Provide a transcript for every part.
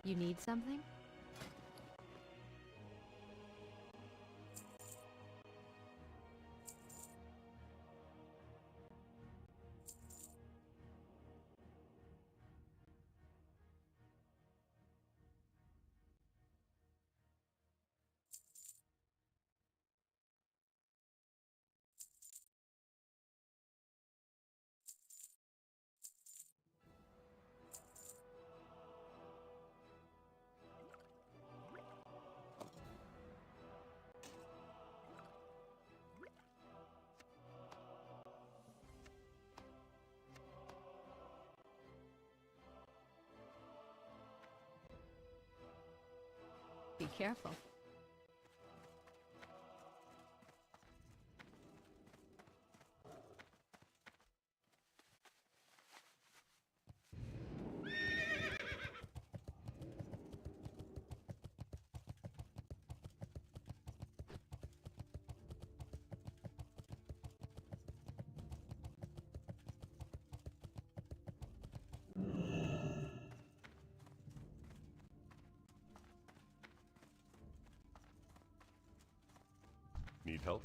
You need something? Be careful. Need help?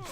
Oh!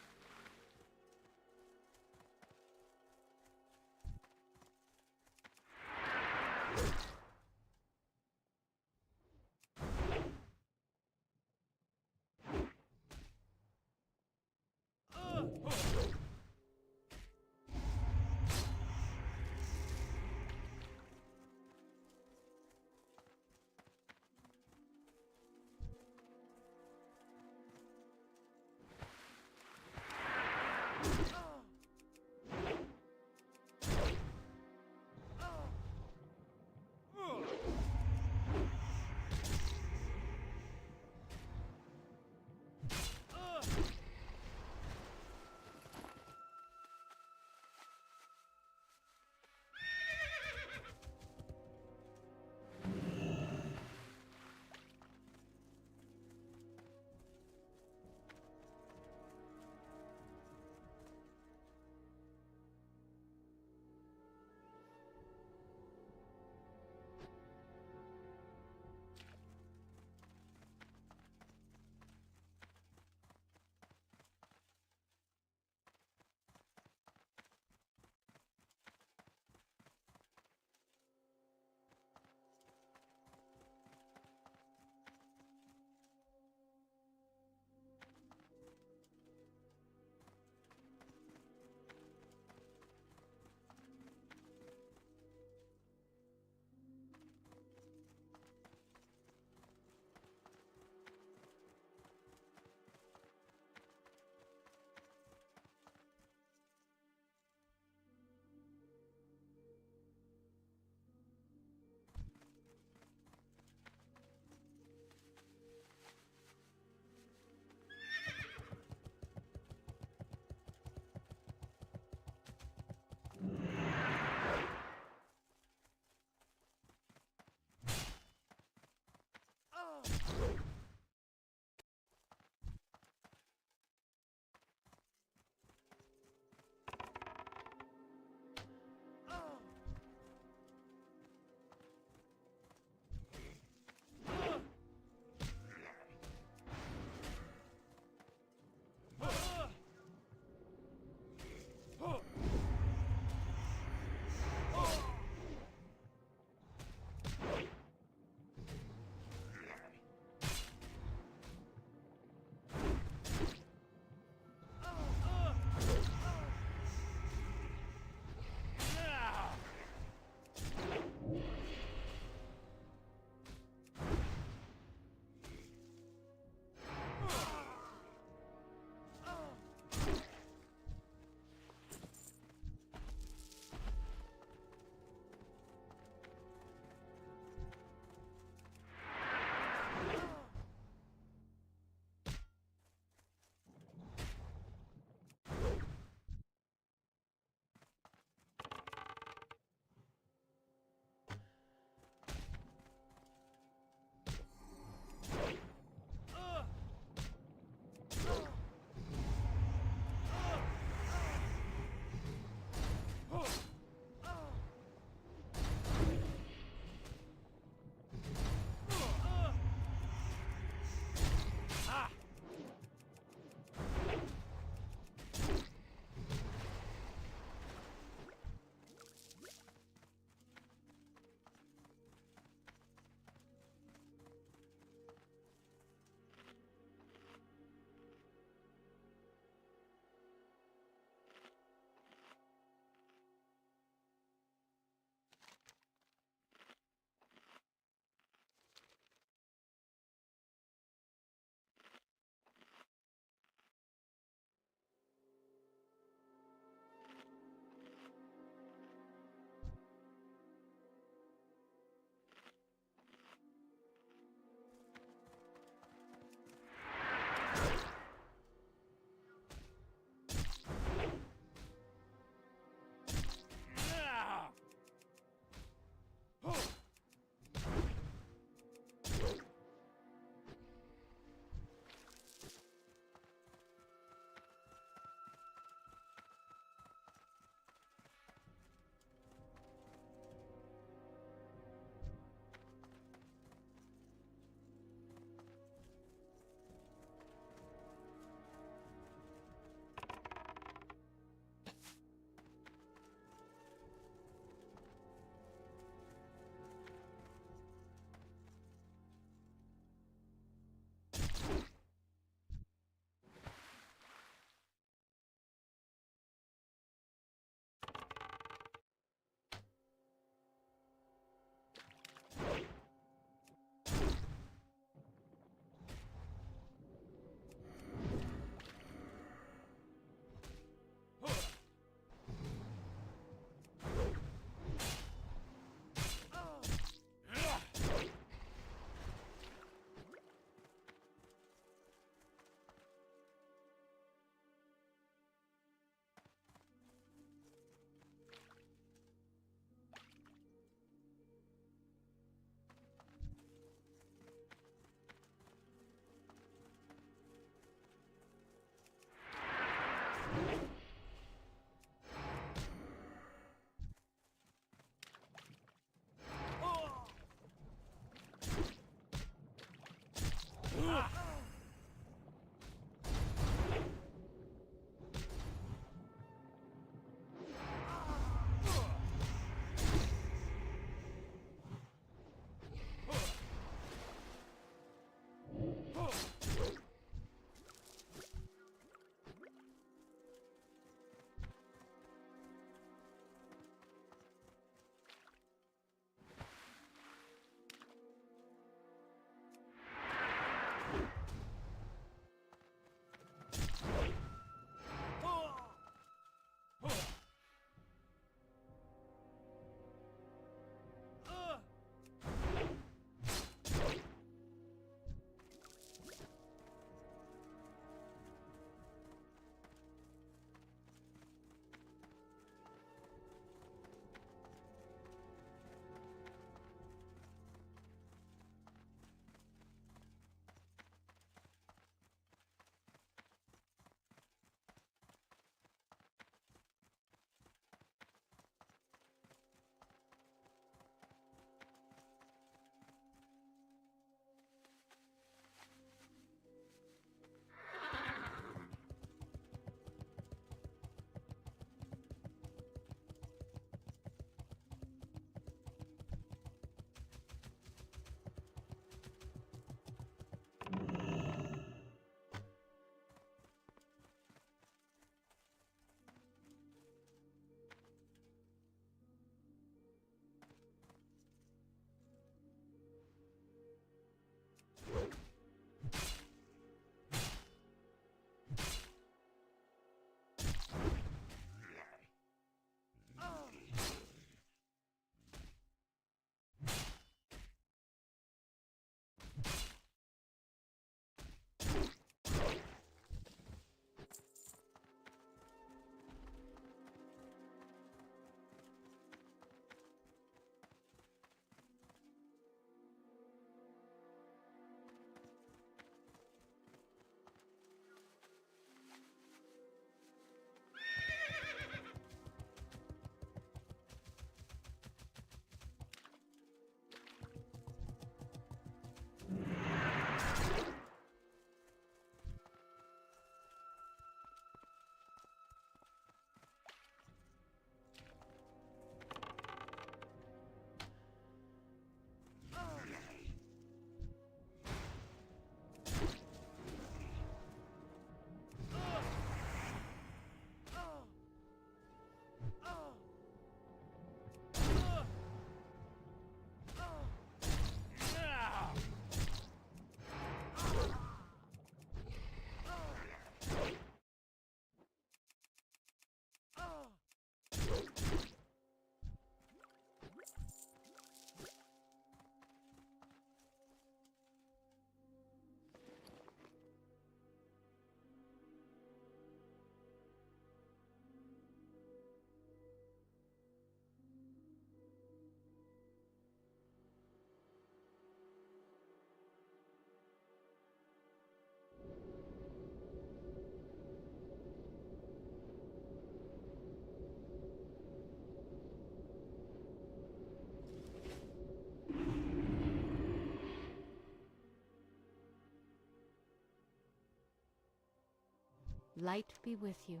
Light be with you.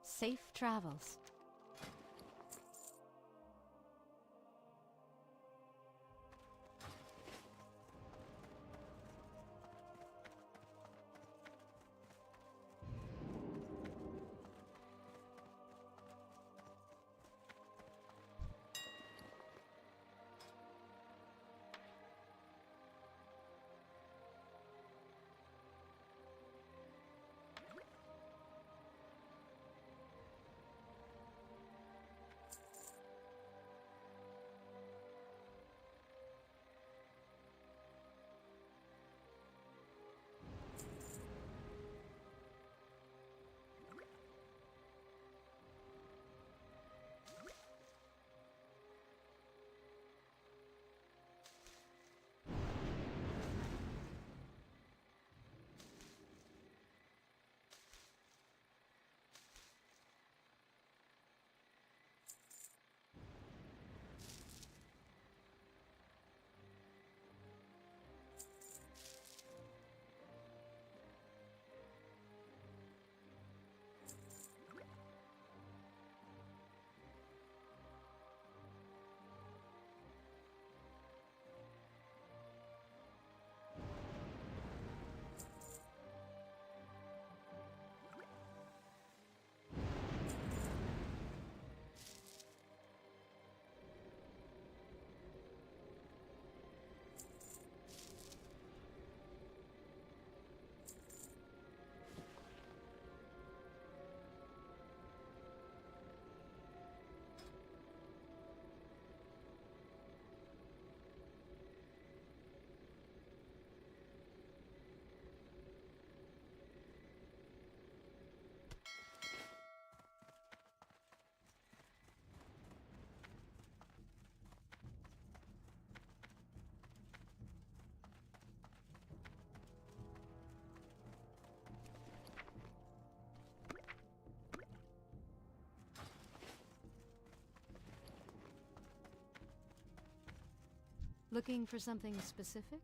Safe travels. Looking for something specific?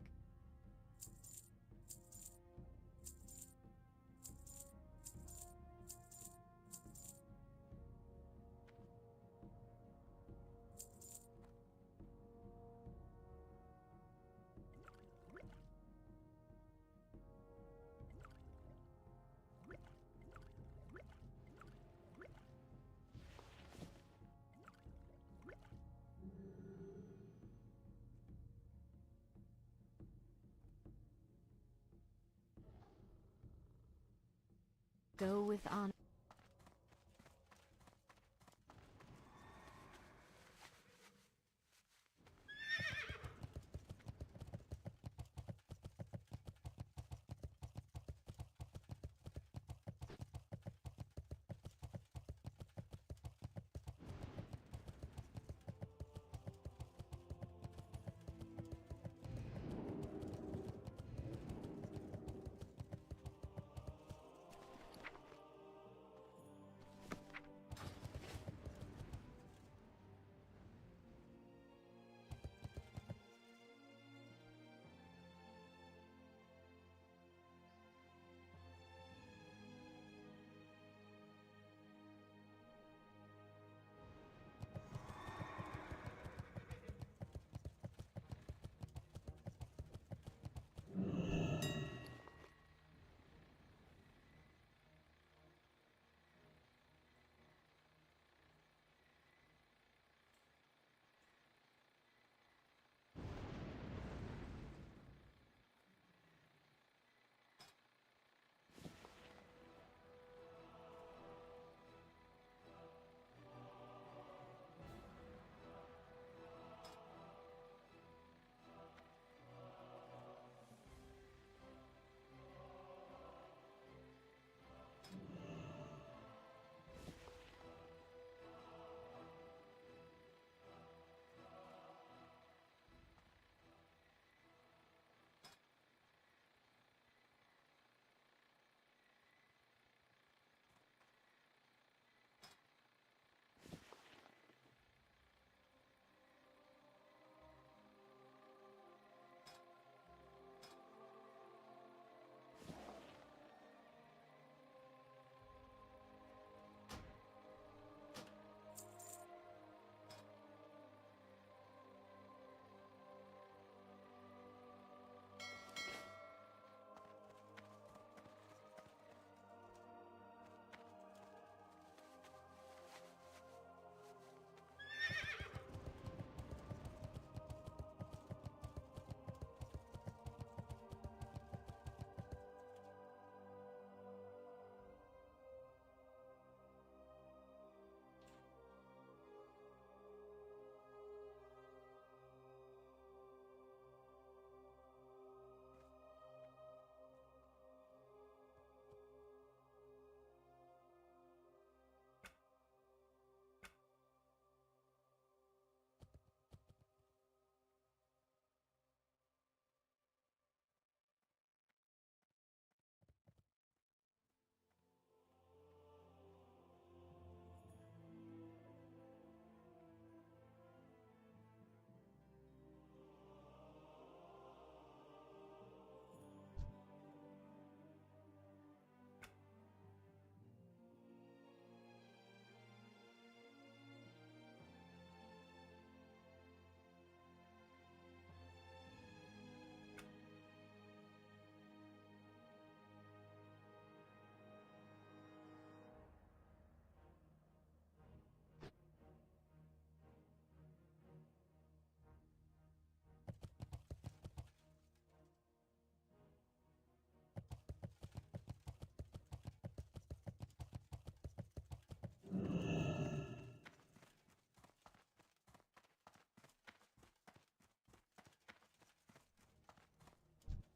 Go with honor.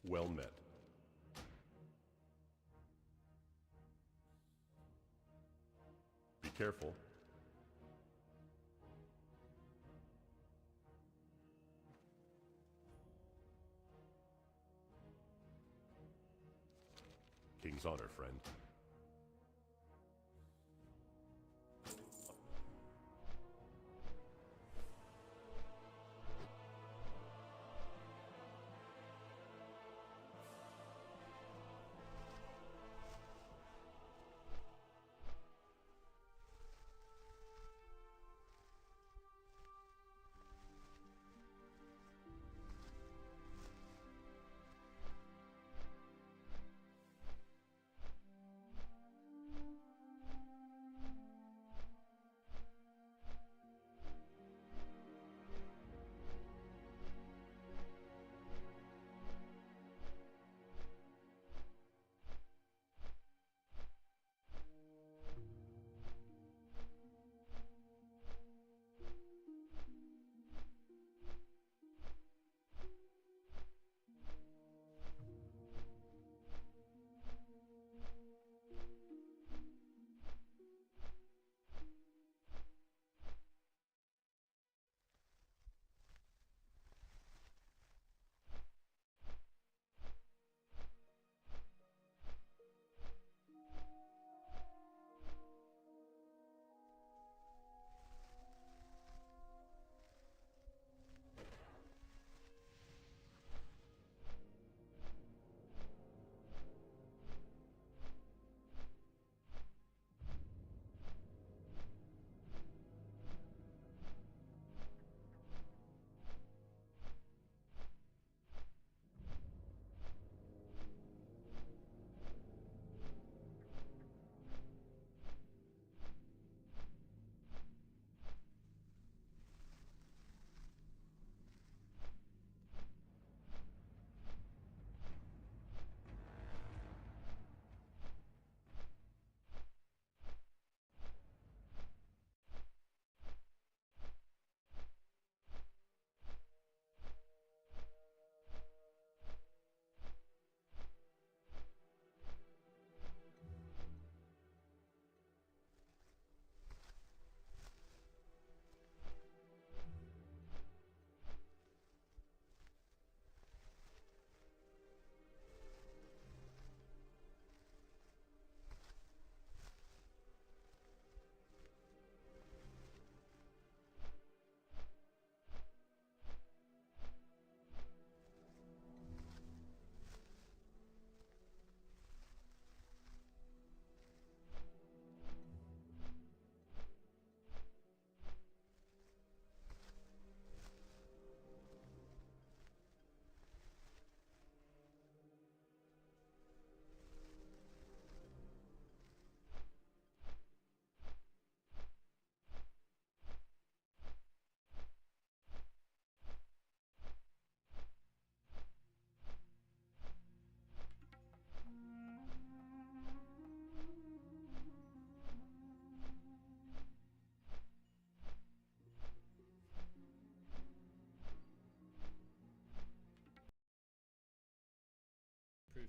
Well met. Be careful. King's honor, friend.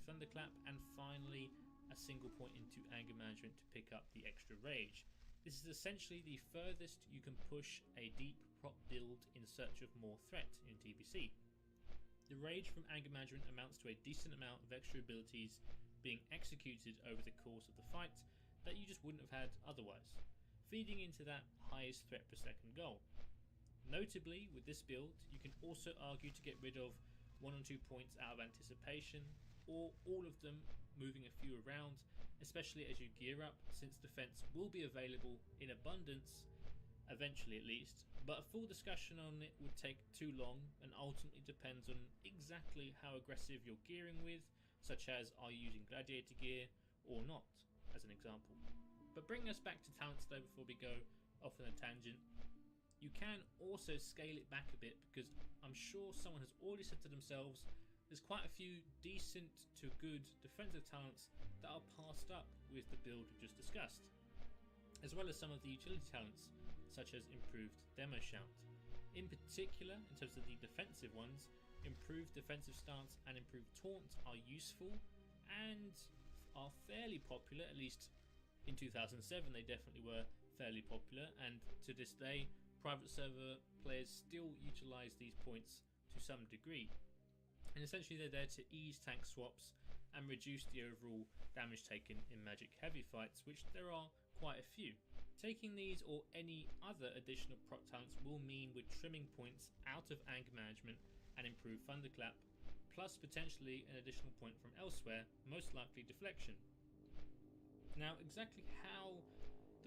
Thunderclap, and finally a single point into anger management to pick up the extra rage. This is essentially the furthest you can push a deep prop build in search of more threat in TBC. The rage from anger management amounts to a decent amount of extra abilities being executed over the course of the fight that you just wouldn't have had otherwise, feeding into that highest threat per second goal. Notably, with this build, you can also argue to get rid of 1 or 2 points out of anticipation, or all of them, moving a few around, especially as you gear up, since defense will be available in abundance, eventually at least, but a full discussion on it would take too long and ultimately depends on exactly how aggressive you're gearing with, such as are you using gladiator gear or not, as an example. But bringing us back to talents though before we go off on a tangent, you can also scale it back a bit, because I'm sure someone has already said to themselves, there's quite a few decent to good defensive talents that are passed up with the build we just discussed, as well as some of the utility talents such as improved demo shout. In particular, in terms of the defensive ones, improved defensive stance and improved taunt are useful and are fairly popular. At least in 2007 they definitely were fairly popular, and to this day private server players still utilize these points to some degree. And essentially they're there to ease tank swaps and reduce the overall damage taken in magic heavy fights, which there are quite a few. Taking these or any other additional proc talents will mean we're trimming points out of anger management and improve thunderclap, plus potentially an additional point from elsewhere, most likely deflection. Now exactly how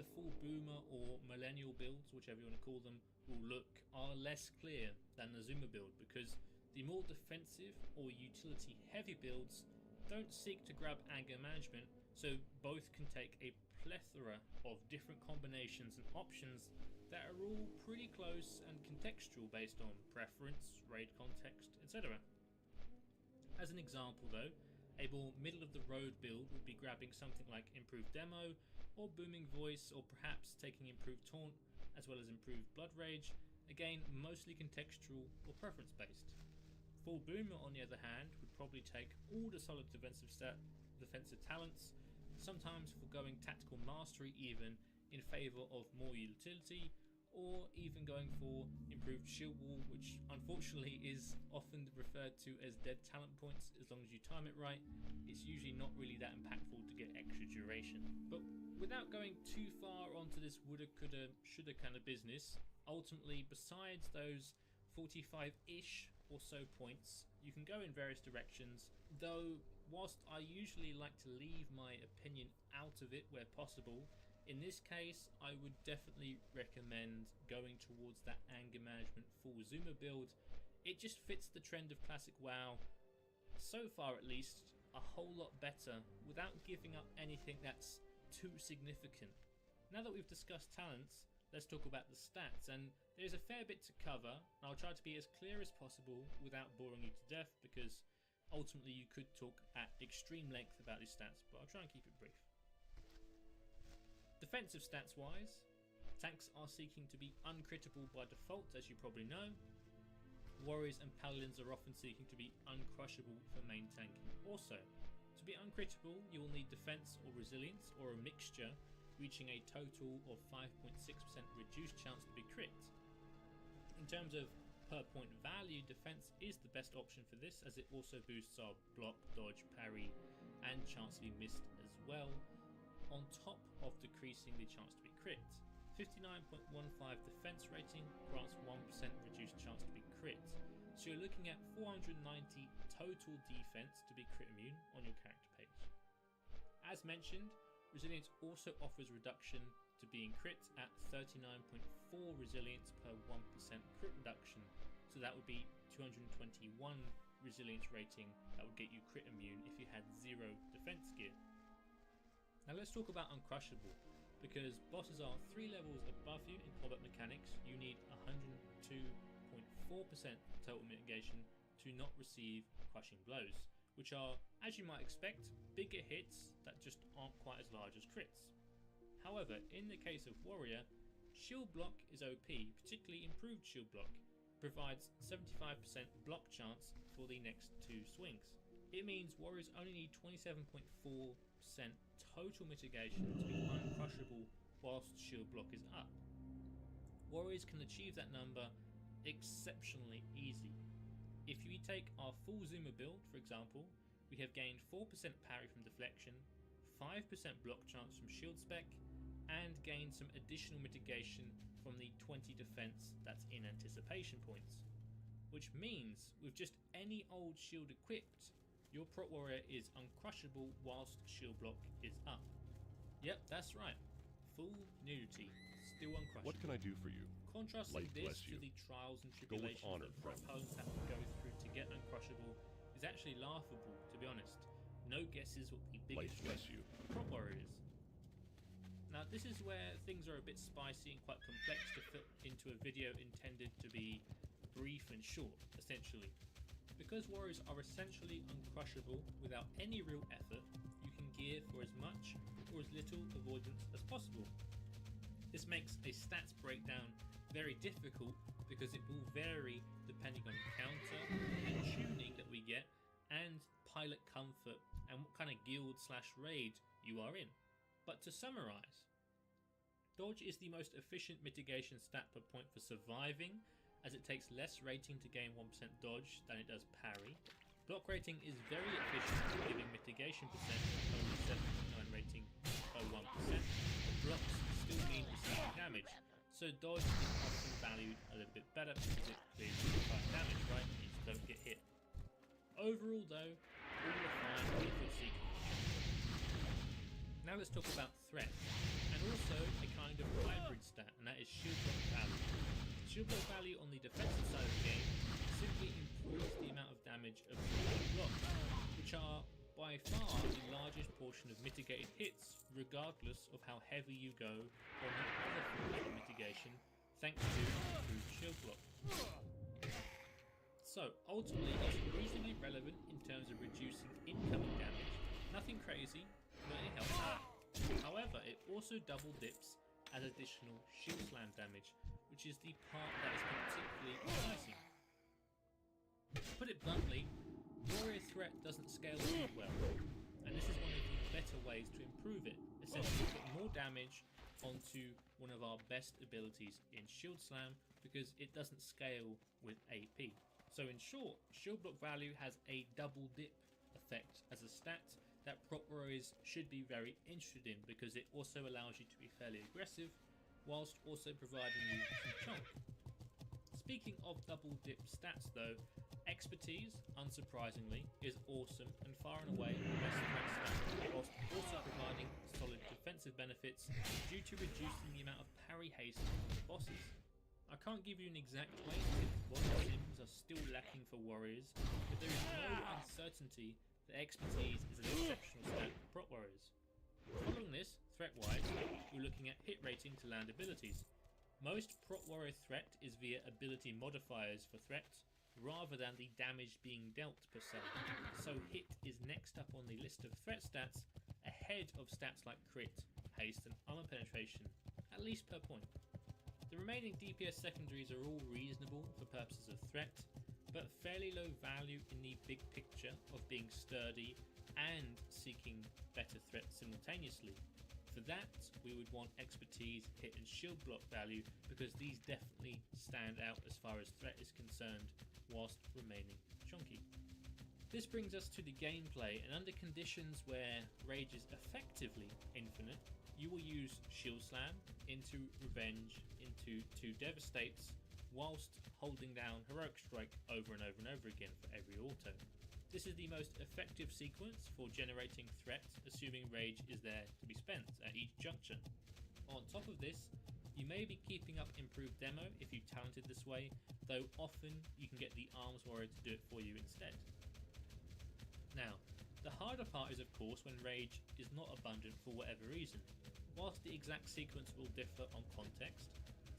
the full boomer or millennial builds, whichever you want to call them, will look are less clear than the Zuma build, because the more defensive or utility heavy builds don't seek to grab anger management, so both can take a plethora of different combinations and options that are all pretty close and contextual based on preference, raid context, etc. As an example though, a more middle of the road build would be grabbing something like improved demo or booming voice, or perhaps taking improved taunt as well as improved blood rage, again mostly contextual or preference based. Full boomer on the other hand would probably take all the solid defensive talents, sometimes foregoing tactical mastery even in favour of more utility, or even going for improved shield wall, which unfortunately is often referred to as dead talent points. As long as you time it right, it's usually not really that impactful to get extra duration. But without going too far onto this woulda, coulda, shoulda kind of business, ultimately besides those 45-ish or so points, you can go in various directions, though whilst I usually like to leave my opinion out of it where possible, in this case I would definitely recommend going towards that anger management full Zuma build. It just fits the trend of classic WoW, so far at least, a whole lot better without giving up anything that's too significant. Now that we've discussed talents, let's talk about the stats, and there's a fair bit to cover. I'll try to be as clear as possible without boring you to death, because ultimately you could talk at extreme length about these stats, but I'll try and keep it brief. Defensive stats wise, tanks are seeking to be uncrittable by default, as you probably know. Warriors and paladins are often seeking to be uncrushable for main tanking. Also, to be uncrittable you will need defense or resilience, or a mixture, reaching a total of 5.6% reduced chance to be crit. In terms of per point value, defense is the best option for this, as it also boosts our block, dodge, parry and chance to be missed as well, on top of decreasing the chance to be crit. 59.15 defense rating grants 1% reduced chance to be crit, so you're looking at 490 total defense to be crit immune on your character page. As mentioned, resilience also offers reduction to being crit at 39.4 resilience per 1% crit reduction, so that would be 221 resilience rating that would get you crit immune if you had 0 defense gear. Now let's talk about uncrushable, because bosses are 3 levels above you in combat mechanics. You need 102.4% total mitigation to not receive crushing blows, which are, as you might expect, bigger hits that just aren't quite as large as crits. However, in the case of warrior, shield block is OP, particularly improved shield block, provides 75% block chance for the next 2 swings. It means warriors only need 27.4% total mitigation to be uncrushable whilst shield block is up. Warriors can achieve that number exceptionally easy. If we take our full Zuma build, for example, we have gained 4% parry from deflection, 5% block chance from shield spec, and gained some additional mitigation from the 20 defense that's in anticipation points. Which means, with just any old shield equipped, your prot warrior is uncrushable whilst shield block is up. Yep, that's right. Full nudity, still uncrushable. What can I do for you? Contrasting Light this bless to you. the trials and Go with tribulations honor, that friend. opponents have to go through to get uncrushable is actually laughable, to be honest. No guesses what the Light biggest bless threat you. to prot warrior is. Now this is where things are a bit spicy and quite complex to fit into a video intended to be brief and short, essentially. Because warriors are essentially uncrushable without any real effort, you can gear for as much or as little avoidance as possible. This makes a stats breakdown very difficult because it will vary depending on counter and pilot comfort and what kind of guild / raid you are in. But to summarize, dodge is the most efficient mitigation stat per point for surviving, as it takes less rating to gain 1% dodge than it does parry. Block rating is very efficient at giving mitigation percent at only 7.9 rating per 1%. But blocks still mean receiving damage, so dodge is often valued a little bit better because it clears 5 damage, right? You just don't get hit. Overall though, all are fine if you're seeking. Now let's talk about threat, and also a kind of hybrid stat, and that is shield block value. Shield block value on the defensive side of the game simply improves the amount of damage of your blocks, which are by far the largest portion of mitigated hits, regardless of how heavy you go on the other forms of mitigation, thanks to improved shield block. So ultimately it's reasonably relevant in terms of reducing incoming damage, nothing crazy, but it helps out. However, it also double dips as additional shield slam damage, which is the part that is particularly enticing. To put it bluntly, warrior threat doesn't scale too well, and this is one of the better ways to improve it, essentially put more damage onto one of our best abilities in shield slam because it doesn't scale with AP. So in short, shield block value has a double dip effect as a stat that prop warriors should be very interested in because it also allows you to be fairly aggressive whilst also providing you some chunk. Speaking of double dip stats though, expertise, unsurprisingly, is awesome and far and away the best threat stat, whilst also providing solid defensive benefits due to reducing the amount of parry haste for bosses. I can't give you an exact way if what sims are still lacking for warriors, but there is no uncertainty that expertise is an exceptional stat for prop warriors. Following this, threat-wise, we're looking at hit rating to land abilities. Most prop warrior threat is via ability modifiers for threat, rather than the damage being dealt per se. So hit is next up on the list of threat stats, ahead of stats like crit, haste and armor penetration, at least per point. The remaining DPS secondaries are all reasonable for purposes of threat, but fairly low value in the big picture of being sturdy and seeking better threats simultaneously. For that, we would want expertise, hit and shield block value because these definitely stand out as far as threat is concerned, whilst remaining chunky. This brings us to the gameplay, and under conditions where rage is effectively infinite, you will use shield slam into revenge into 2 devastates, whilst holding down heroic strike over and over and over again for every auto. This is the most effective sequence for generating threat, assuming rage is there to be spent at each junction. On top of this, you may be keeping up improved demo if you talented this way, though often you can get the arms warrior to do it for you instead. Now, the harder part is of course when rage is not abundant for whatever reason. Whilst the exact sequence will differ on context,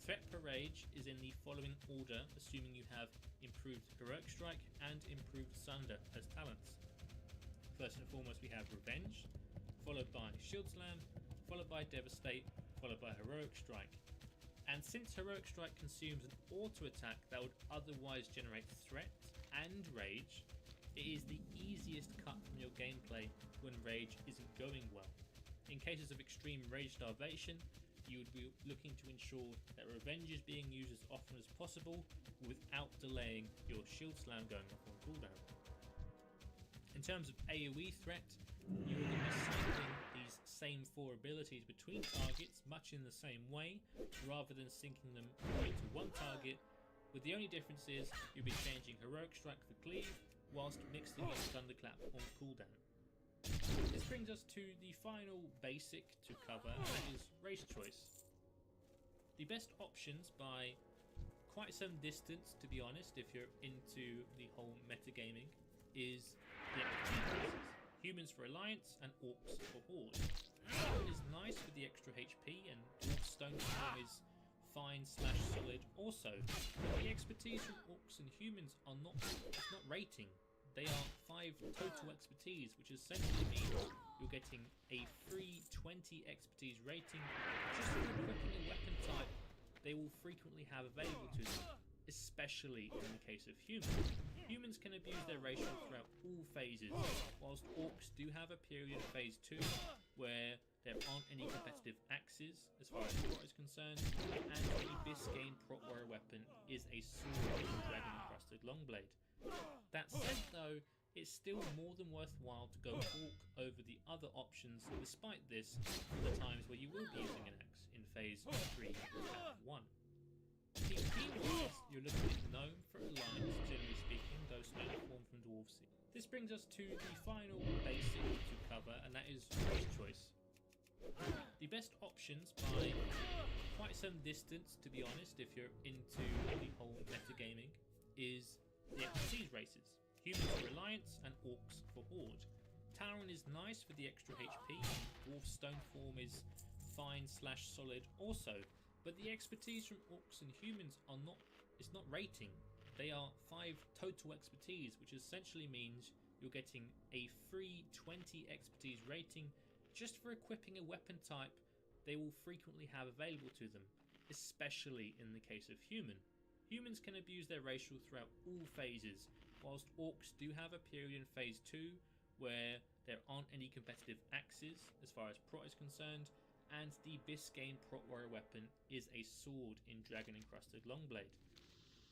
threat per rage is in the following order, assuming you have improved heroic strike and improved sunder as talents. First and foremost we have revenge, followed by shield slam, followed by devastate, followed by heroic strike. And since heroic strike consumes an auto attack that would otherwise generate threat and rage, it is the easiest cut from your gameplay when rage isn't going well. In cases of extreme rage starvation, you would be looking to ensure that revenge is being used as often as possible without delaying your shield slam going off on cooldown. In terms of AoE threat, you are going to be cycling these same 4 abilities between targets much in the same way, rather than syncing them into one target, with the only difference is you'll be changing heroic strike for cleave, whilst mixing in thunderclap on cooldown. This brings us to the final basic to cover, and that is race choice. The best options by quite some distance, to be honest, if you're into the whole metagaming, is the expertise classes. Humans for Alliance and Orcs for Horde. Horde is nice with the extra HP, and Dwarf Stone Form is fine / solid also, but the expertise from Orcs and Humans are not rating. They are 5 total expertise, which essentially means you're getting a free 20 expertise rating just for equipping a weapon type they will frequently have available to them, especially in the case of humans. Humans can abuse their racial throughout all phases, whilst orcs do have a period of phase 2 where there aren't any competitive axes as far as prot is concerned, and the Biscayne prot warrior weapon is a sword with a dragon encrusted longblade. That said though, it's still more than worthwhile to go orc over the other options despite this for the times where you will be using an axe in phase 3 and 1. PvP wise, you're looking at gnome for alliance, generally speaking, though stone form from dwarves. This brings us to the final basic to cover, and that is race choice. The best options by quite some distance, to be honest, if you're into the whole metagaming, is the expertise races. Humans for alliance and orcs for horde. Talon is nice for the extra HP, dwarf stone form is fine / solid also, but the expertise from orcs and humans are not, it's not rating. They are 5 total expertise, which essentially means you're getting a free 20 expertise rating just for equipping a weapon type they will frequently have available to them, especially in the case of human. Humans can abuse their racial throughout all phases, whilst orcs do have a period in phase 2 where there aren't any competitive axes as far as prot is concerned, and the Biscayne prot warrior weapon is a sword in dragon encrusted longblade.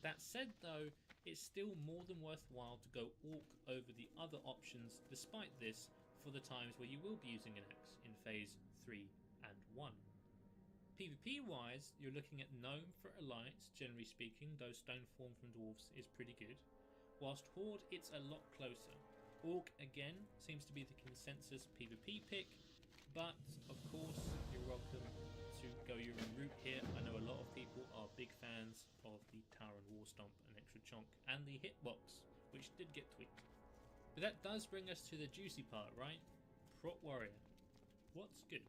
That said though, it's still more than worthwhile to go orc over the other options despite this for the times where you will be using an axe in phase 3 and 1. PvP wise, you're looking at gnome for alliance, generally speaking, though stone form from dwarves is pretty good, whilst horde it's a lot closer. Orc again seems to be the consensus PvP pick, but of course you're welcome to go your own route here. I know a lot of people are big fans of the Tauren War Stomp and Extra Chonk and the hitbox, which did get tweaked. But that does bring us to the juicy part, right? Prot warrior. What's good?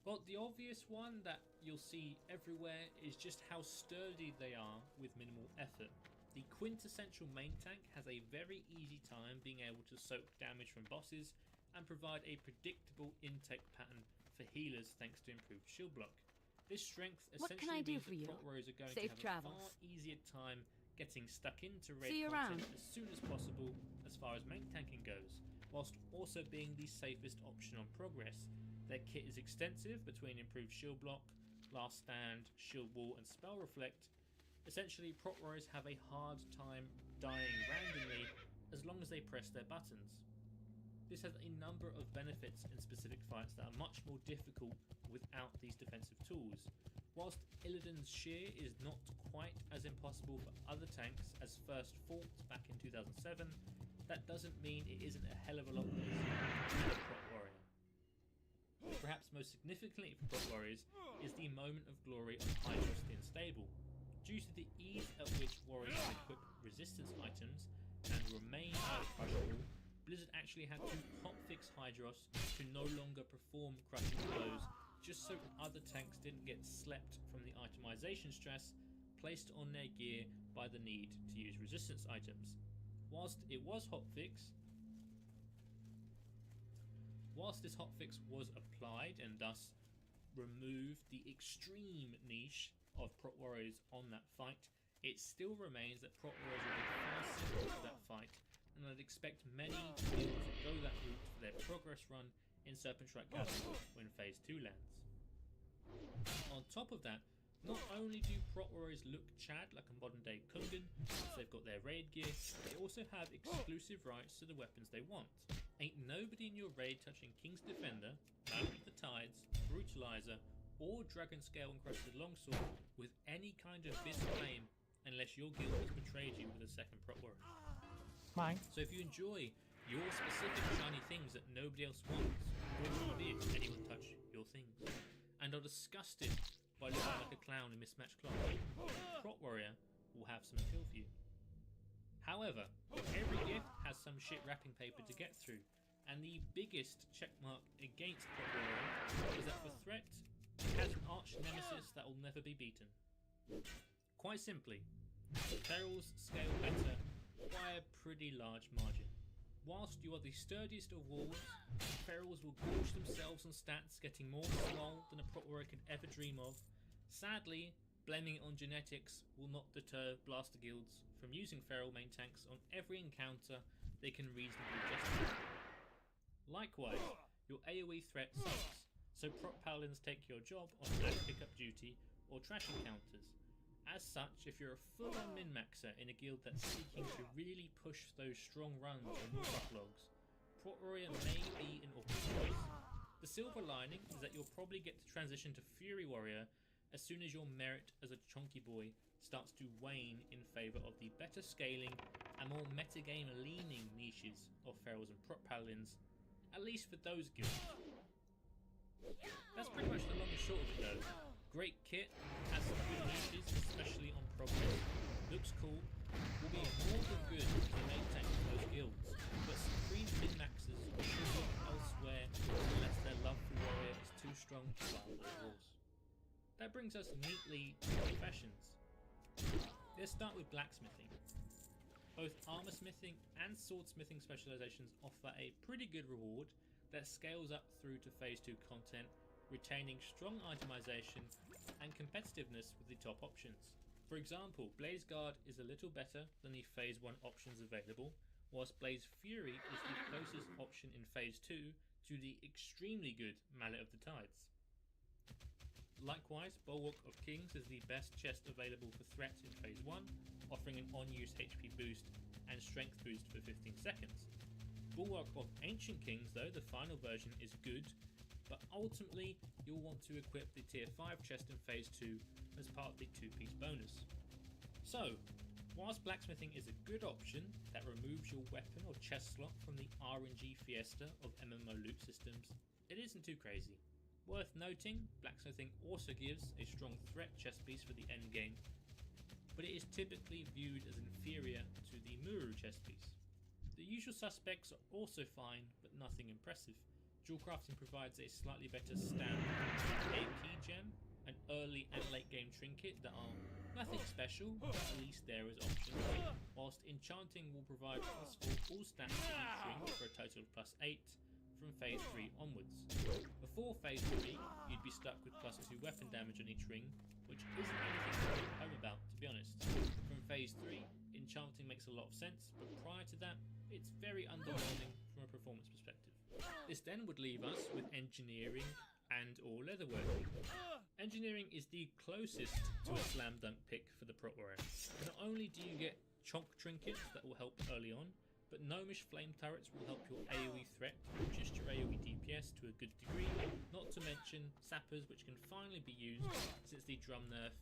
Well, the obvious one that you'll see everywhere is just how sturdy they are with minimal effort. The quintessential main tank has a very easy time being able to soak damage from bosses and provide a predictable intake pattern for healers thanks to improved shield block. This strength essentially means that prot warriors are going to have a far easier time getting stuck into raid content as soon as possible as far as main tanking goes, whilst also being the safest option on progress. Their kit is extensive between improved shield block, last stand, shield wall and spell reflect. Essentially, prot warriors have a hard time dying randomly as long as they press their buttons. This has a number of benefits in specific fights that are much more difficult without these defensive tools. Whilst Illidan's Shear is not quite as impossible for other tanks as first fought back in 2007, that doesn't mean it isn't a hell of a lot easier for a prot warrior. Perhaps most significantly for prot warriors is the moment of glory of Hydros the Unstable. Due to the ease at which warriors can equip resistance items and remain uncrushable, Blizzard actually had to hotfix Hydros to no longer perform crushing blows, just so other tanks didn't get slept from the itemization stress placed on their gear by the need to use resistance items. Whilst this hotfix was applied and thus removed the extreme niche of prot warriors on that fight, it still remains that prot warriors will be far simpler for that fight, and I'd expect many to be able to go that route for their progress run in Serpent Strike Capital when phase 2 lands. On top of that, not only do prot warriors look Chad like a modern day Kungan, as they've got their raid gear, they also have exclusive rights to the weapons they want. Ain't nobody in your raid touching King's Defender, Mallet of the Tides, Brutalizer, or Dragon Scale Encrusted Longsword with any kind of Bisc claim unless your guild has betrayed you with a second prot warrior. Mine. So if you enjoy your specific shiny things that nobody else wants, or forbid anyone touch your things, and are disgusted by looking like a clown in mismatched clothes, prot warrior will have some appeal for you. However, every gift has some shit wrapping paper to get through, and the biggest checkmark against prot warrior is that for threat, it has an arch nemesis that will never be beaten. Quite simply, ferals scale better by a pretty large margin. Whilst you are the sturdiest of wolves, ferals will gorge themselves on stats, getting more small than a prot warrior could ever dream of. Sadly, blaming it on genetics will not deter blaster guilds from using feral main tanks on every encounter they can reasonably justify. Likewise, your AoE threat sucks, so prop paladins take your job on ad pickup duty or trash encounters. As such, if you're a full-on min-maxer in a guild that's seeking to really push those strong runs on warlock logs, Prot Warrior may be an awkward choice. The silver lining is that you'll probably get to transition to Fury Warrior as soon as your merit as a chonky boy starts to wane in favour of the better scaling and more metagame leaning niches of ferals and prop paladins, at least for those guilds. That's pretty much the long and short of it though. Great kit, has some good niches, especially on progress, looks cool, will be more than good as a main tank for those guilds, but supreme min-maxers should look elsewhere unless their love for Warrior is too strong to buy those rules. That brings us neatly to professions. Let's start with blacksmithing. Both armor smithing and swordsmithing specializations offer a pretty good reward that scales up through to phase 2 content, retaining strong itemization and competitiveness with the top options. For example, Blaze Guard is a little better than the phase 1 options available, whilst Blaze Fury is the closest option in phase 2 to the extremely good Mallet of the Tides. Likewise, Bulwark of Kings is the best chest available for threat in phase 1, offering an on-use HP boost and strength boost for 15 seconds. Bulwark of Ancient Kings though, the final version, is good, but ultimately you'll want to equip the tier 5 chest in phase 2 as part of the 2-piece bonus. So, whilst blacksmithing is a good option that removes your weapon or chest slot from the RNG fiesta of MMO loot systems, it isn't too crazy. Worth noting, blacksmithing also gives a strong threat chest piece for the endgame, but it is typically viewed as inferior to the Muru chest piece. The usual suspects are also fine, but nothing impressive. Dual crafting provides a slightly better standard AP gem, an early and late game trinket that are nothing special, but at least there is options, whilst enchanting will provide +4 all stats for each ring for a total of +8 from phase 3 onwards. Before phase 3, you'd be stuck with +2 weapon damage on each ring, which isn't anything to write home about, to be honest. From phase 3, enchanting makes a lot of sense, but prior to that, it's very underwhelming from a performance perspective. This then would leave us with engineering and or leatherworking. Engineering is the closest to a slam dunk pick for the Prot Warrior. Not only do you get chonk trinkets that will help early on, but gnomish flame turrets will help your AoE threat, boost your AoE DPS to a good degree, not to mention sappers, which can finally be used since the drum nerf,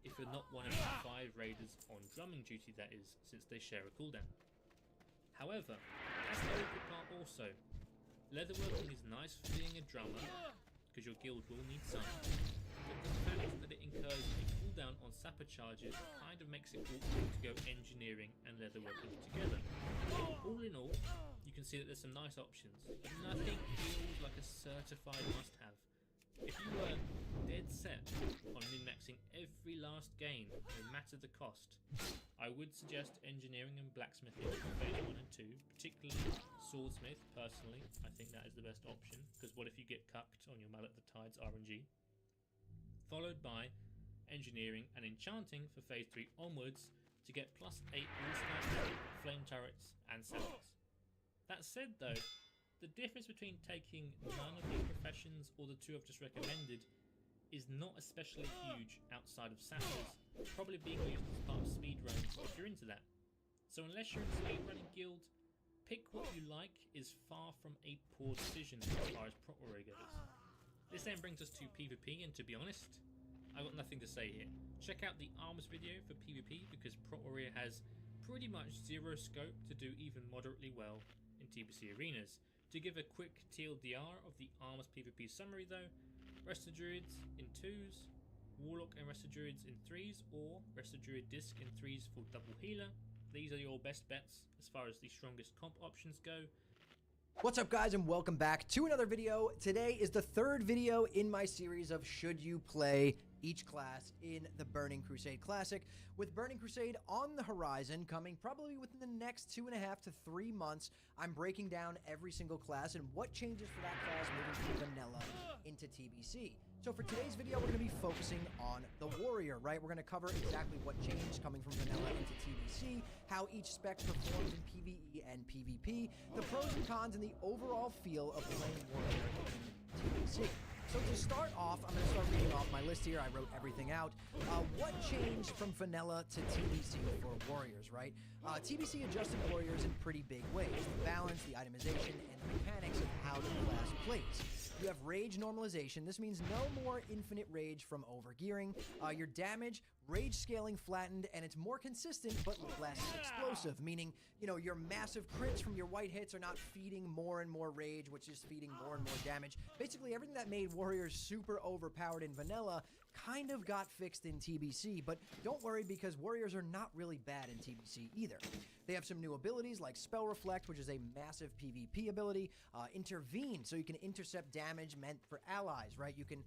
if you're not one of the 5 raiders on drumming duty that is, since they share a cooldown. However, that's the awkward part also. Leatherworking is nice for being a drummer, because your guild will need some, but the fact that it incurs a cooldown on sapper charges kind of makes it awkward to go engineering and leatherworking together. All in all, you can see that there's some nice options, but nothing feels like a certified must-have. If you were dead set on min-maxing every last gain, no matter the cost, I would suggest engineering and blacksmithing for phase 1 and 2, particularly swordsmith. Personally, I think that is the best option, because what if you get cucked on your Mallet of the Tides RNG? Followed by engineering and enchanting for phase 3 onwards to get +8 wall stats, flame turrets and sappers. That said though, the difference between taking none of these professions or the 2 I've just recommended is not especially huge outside of sappers, probably being used as part of speedruns if you're into that. So unless you're in a speedrunning guild, pick what you like is far from a poor decision as far as Prot Warrior goes. This then brings us to PvP, and to be honest, I've got nothing to say here. Check out the arms video for PvP because Prot Warrior has pretty much zero scope to do even moderately well in TBC arenas. To give a quick TLDR of the arms PvP summary though, Resto Druids in 2s, Warlock and Resto Druids in 3s, or Resto Druid Disc in 3s for double healer. These are your best bets as far as the strongest comp options go. What's up guys, and welcome back to another video. Today is the 3rd video in my series of Should You Play each class in the Burning Crusade Classic, with Burning Crusade on the horizon coming probably within the next 2.5 to 3 months. I'm breaking down every single class and what changes for that class moving from vanilla into TBC. So for today's video, we're going to be focusing on the warrior, right? We're going to cover exactly what changed coming from vanilla into TBC, how each spec performs in PvE and PvP, the pros and cons, and the overall feel of playing warrior in TBC. So to start off, I'm going to start reading off my list here. I wrote everything out. What changed from vanilla to TBC for warriors, right? TBC adjusted warriors in pretty big ways. The balance, the itemization, and the mechanics of how the class plays. You have rage normalization. This means no more infinite rage from overgearing. Your damage, rage scaling flattened, and it's more consistent but less explosive, meaning, you know, your massive crits from your white hits are not feeding more and more rage, which is feeding more and more damage. Basically, everything that made warriors super overpowered in vanilla kind of got fixed in TBC, but don't worry because warriors are not really bad in TBC either. They have some new abilities like Spell Reflect, which is a massive PvP ability, Intervene, so you can intercept damage meant for allies, right? You can,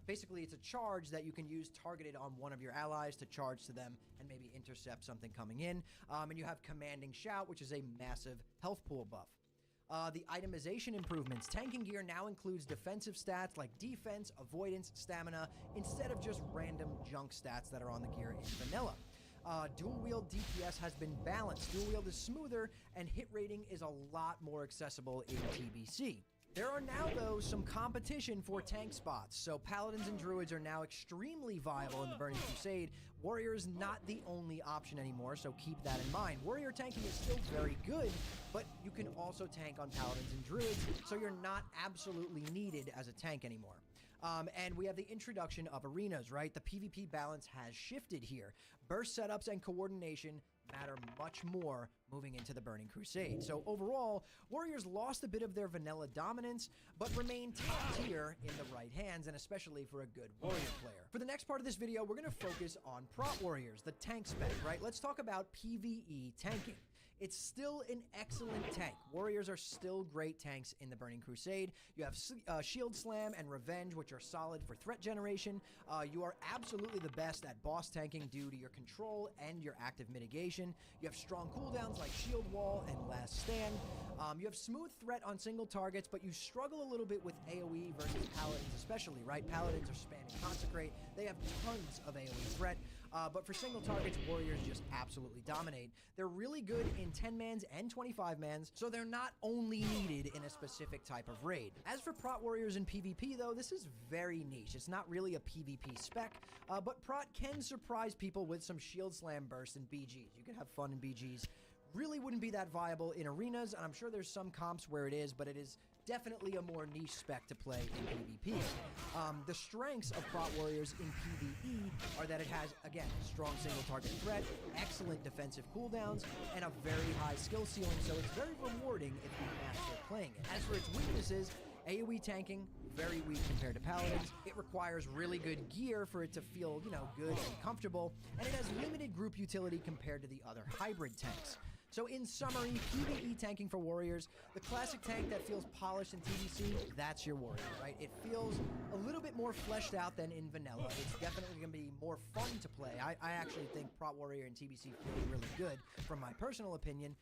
basically it's a charge that you can use targeted on one of your allies to charge to them and maybe intercept something coming in. And you have Commanding Shout, which is a massive health pool buff. The itemization improvements. Tanking gear now includes defensive stats like defense, avoidance, stamina, instead of just random junk stats that are on the gear in vanilla. Dual wield DPS has been balanced. Dual wield is smoother, and hit rating is a lot more accessible in TBC. There are now, though, some competition for tank spots, so Paladins and Druids are now extremely viable in the Burning Crusade. Warrior is not the only option anymore, so keep that in mind. Warrior tanking is still very good, but you can also tank on Paladins and Druids, so you're not absolutely needed as a tank anymore. And we have the introduction of arenas, right? The PvP balance has shifted here. Burst setups and coordination matter much more moving into the Burning Crusade. So overall, warriors lost a bit of their vanilla dominance, but remain top tier in the right hands, and especially for a good warrior player. For the next part of this video, we're going to focus on prot warriors, the tank spec, right? Let's talk about PvE tanking. It's still an excellent tank. Warriors are still great tanks in the Burning Crusade. You have Shield Slam and Revenge, which are solid for threat generation. You are absolutely the best at boss tanking due to your control and your active mitigation. You have strong cooldowns like Shield Wall and Last Stand. You have smooth threat on single targets, but you struggle a little bit with AoE versus Paladins especially, right? Paladins are spamming Consecrate. They have tons of AoE threat. But for single targets, warriors just absolutely dominate. They're really good in 10-mans and 25-mans, so they're not only needed in a specific type of raid. As for prot warriors in PvP, though, this is very niche. It's not really a PvP spec, but prot can surprise people with some Shield Slam bursts and BGs. You can have fun in BGs. Really wouldn't be that viable in arenas, and I'm sure there's some comps where it is, but it is definitely a more niche spec to play in PvP. The strengths of prot warriors in PvE are that it has, again, strong single target threat, excellent defensive cooldowns, and a very high skill ceiling, so it's very rewarding if you master playing it. As for its weaknesses, AoE tanking, very weak compared to Paladins. It requires really good gear for it to feel, you know, good and comfortable, and it has limited group utility compared to the other hybrid tanks. So in summary, PvE tanking for warriors, the classic tank that feels polished in TBC, that's your warrior, right? It feels a little bit more fleshed out than in vanilla. It's definitely going to be more fun to play. I actually think prot warrior in TBC feels really good from my personal opinion.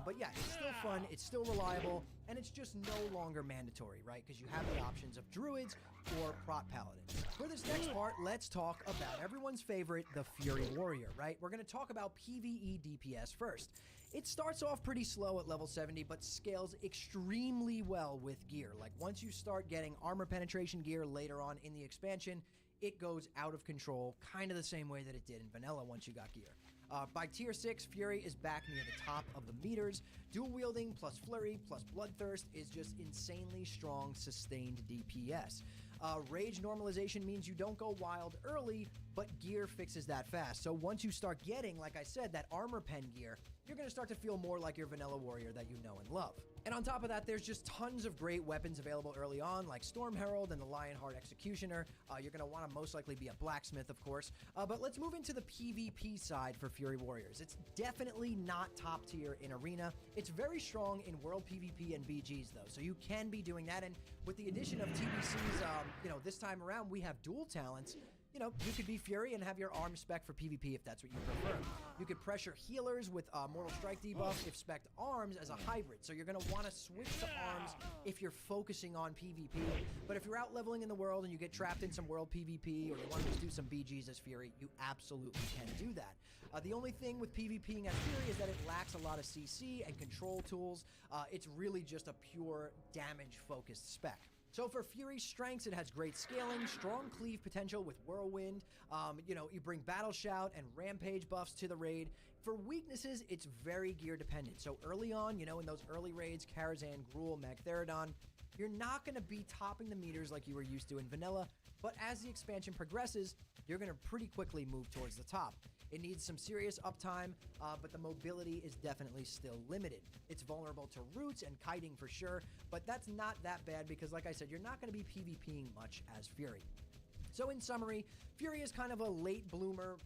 But yeah, it's still fun, it's still reliable, and it's just no longer mandatory, right? Because you have the options of druids or prot paladins. For this next part, let's talk about everyone's favorite, the Fury Warrior, right? We're going to talk about PvE DPS first. It starts off pretty slow at level 70, but scales extremely well with gear. Like, once you start getting armor penetration gear later on in the expansion, it goes out of control, kind of the same way that it did in vanilla once you got gear. By tier 6, Fury is back near the top of the meters. Dual wielding plus flurry plus bloodthirst is just insanely strong sustained DPS. Rage normalization means you don't go wild early, but gear fixes that fast. So once you start getting, like I said, that armor pen gear, you're going to start to feel more like your vanilla warrior that you know and love. And on top of that, there's just tons of great weapons available early on, like Storm Herald and the Lionheart Executioner. You're going to want to most likely be a blacksmith, of course. But let's move into the PvP side for Fury Warriors. It's definitely not top tier in Arena. It's very strong in World PvP and BGs, though, so you can be doing that. And with the addition of TBC's, this time around, we have dual talents. you could be Fury and have your arm spec for PvP if that's what you prefer. You could pressure healers with Mortal Strike debuff if spec arms as a hybrid. So you're going to want to switch to arms if you're focusing on PvP. But if you're out leveling in the world and you get trapped in some world PvP or you want to just do some BGs as Fury, you absolutely can do that. The only thing with PvPing as Fury is that it lacks a lot of CC and control tools. It's really just a pure damage-focused spec. So for Fury's strengths, it has great scaling, strong cleave potential with Whirlwind. You bring Battle Shout and Rampage buffs to the raid. For weaknesses, it's very gear dependent. So early on, in those early raids, Karazhan, Gruul, Magtheridon, you're not going to be topping the meters like you were used to in vanilla, but as the expansion progresses, you're going to pretty quickly move towards the top. It needs some serious uptime, but the mobility is definitely still limited. It's vulnerable to roots and kiting for sure, but that's not that bad because, like I said, you're not going to be PvPing much as Fury. So in summary, Fury is kind of a late bloomer,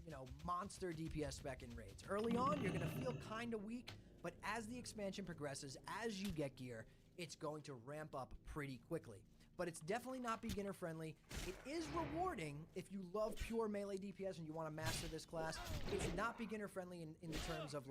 monster DPS spec in raids. Early on, you're going to feel kind of weak, but as the expansion progresses, as you get gear, it's going to ramp up pretty quickly. But it's definitely not beginner friendly. It is rewarding if you love pure melee DPS and you want to master this class. It's not beginner friendly in the terms of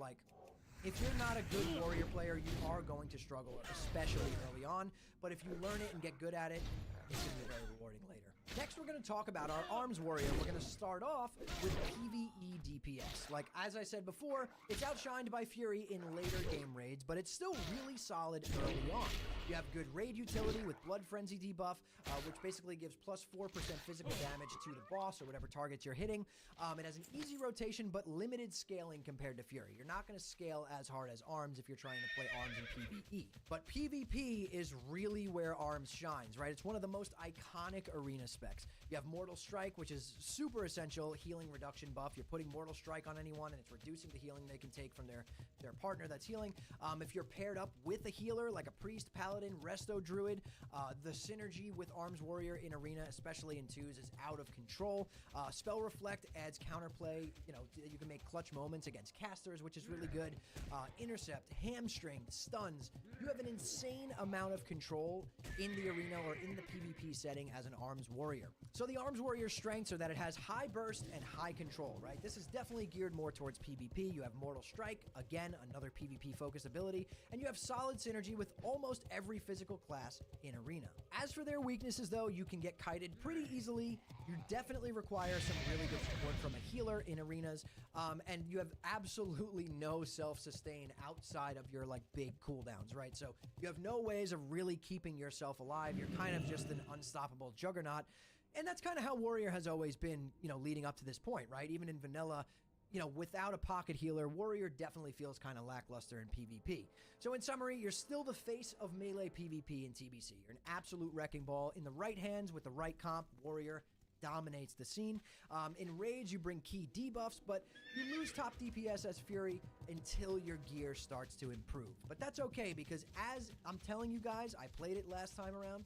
if you're not a good warrior player, you are going to struggle, especially early on. But if you learn it and get good at it, it's going to be very rewarding later. Next, we're going to talk about our arms warrior. We're going to start off with PvE DPS. As I said before, it's outshined by Fury in later game raids, but it's still really solid early on. You have good raid utility with Blood Frenzy debuff, which basically gives plus 4% physical damage to the boss or whatever targets you're hitting. It has an easy rotation, but limited scaling compared to Fury. You're not going to scale as hard as arms if you're trying to play arms in PvE. But PvP is really where arms shines, right? It's one of the most iconic arena specs. You have Mortal Strike, which is super essential healing reduction buff. You're putting Mortal Strike on anyone, and it's reducing the healing they can take from their partner that's healing. If you're paired up with a healer, like a Priest, Paladin, Resto Druid, the synergy with Arms Warrior in Arena, especially in 2s, is out of control. Spell Reflect adds counterplay. You can make clutch moments against casters, which is really good. Intercept, Hamstring, Stuns. You have an insane amount of control in the arena or in the PvP setting as an Arms Warrior. So the Arms Warrior's strengths are that it has high burst and high control, right? This is definitely geared more towards PvP. You have Mortal Strike, again, another PvP-focused ability, and you have solid synergy with almost every physical class in Arena. As for their weaknesses, though, you can get kited pretty easily. You definitely require some really good support from a healer in arenas, and you have absolutely no self-sustain outside of your, big cooldowns, right? So you have no ways of really keeping yourself alive. You're kind of just an unstoppable juggernaut. And that's kind of how Warrior has always been, leading up to this point, right? Even in vanilla, without a pocket healer, Warrior definitely feels kind of lackluster in PvP. So in summary, you're still the face of melee PvP in TBC. You're an absolute wrecking ball. In the right hands with the right comp, Warrior dominates the scene. In raids, you bring key debuffs, but you lose top DPS as Fury until your gear starts to improve. But that's okay, because as I'm telling you guys, I played it last time around,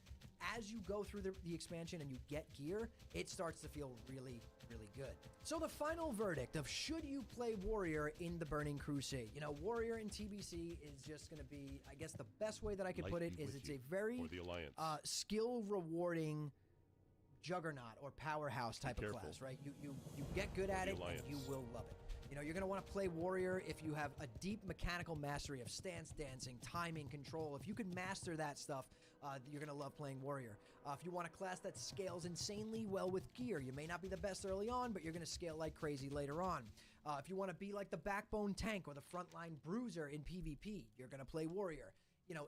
as you go through the expansion and you get gear, it starts to feel really, really good. So the final verdict of should you play Warrior in the Burning Crusade? Warrior in TBC is just going to be, I guess the best way that I could put it is it's a very skill-rewarding juggernaut or powerhouse type of class, right? You get good at it and you will love it. You're going to want to play Warrior if you have a deep mechanical mastery of stance dancing, timing, control. If you can master that stuff, you're going to love playing Warrior. If you want a class that scales insanely well with gear, you may not be the best early on, but you're going to scale like crazy later on. If you want to be like the backbone tank or the frontline bruiser in PvP, you're going to play Warrior.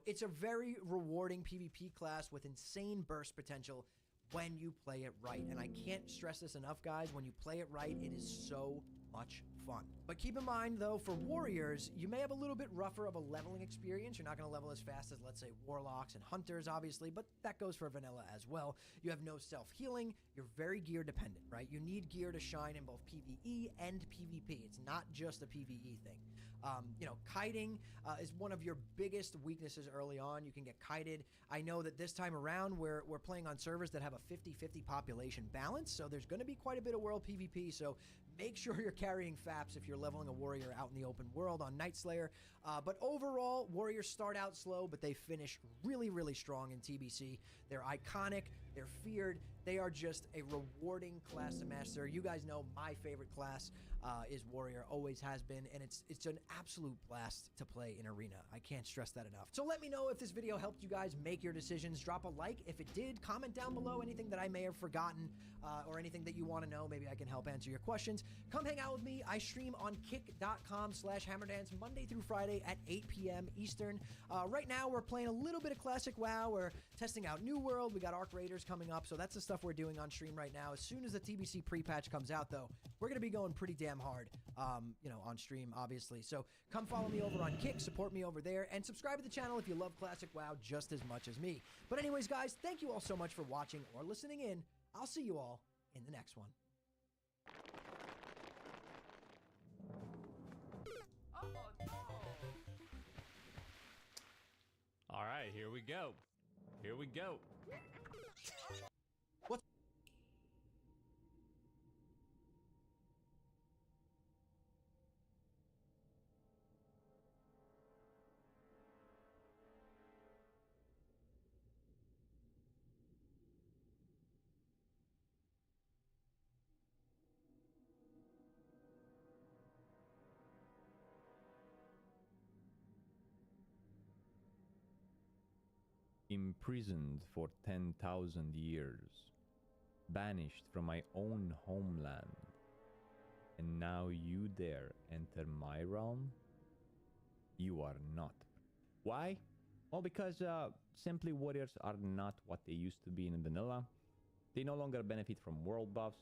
It's a very rewarding PvP class with insane burst potential when you play it right. And I can't stress this enough, guys. When you play it right, it is so much fun. But keep in mind, though, for Warriors, you may have a little bit rougher of a leveling experience. You're not going to level as fast as, let's say, Warlocks and Hunters, obviously, but that goes for Vanilla as well. You have no self-healing. You're very gear dependent, right? You need gear to shine in both PvE and PvP. It's not just a PvE thing. Kiting is one of your biggest weaknesses early on. You can get kited. I know that this time around we're playing on servers that have a 50-50 population balance, so there's going to be quite a bit of world PvP, so make sure you're carrying FAPs if you're leveling a Warrior out in the open world on Night Slayer. But overall, Warriors start out slow, but they finish really, really strong in TBC. They're iconic, they're feared, They are just a rewarding class to master. You guys know my favorite class is Warrior, always has been, and it's an absolute blast to play in Arena. I can't stress that enough. So let me know if this video helped you guys make your decisions. Drop a like if it did. Comment down below anything that I may have forgotten or anything that you want to know. Maybe I can help answer your questions. Come hang out with me. I stream on kick.com/hammerdance Monday through Friday at 8 p.m. Eastern. Right now, we're playing a little bit of classic WoW. We're testing out New World. We got Arc Raiders coming up, so that's the stuff we're doing on stream right now. As soon as the TBC pre-patch comes out, though, we're going to be going pretty damn hard, on stream, obviously. So come follow me over on Kick, support me over there, and subscribe to the channel if you love classic WoW just as much as me. But anyways, guys, thank you all so much for watching or listening in. I'll see you all in the next one. All right, here we go. Here we go. Imprisoned for 10,000 years, banished from my own homeland, and now you dare enter my realm? You are not. Why? Well, because simply warriors are not what they used to be in vanilla. They no longer benefit from world buffs,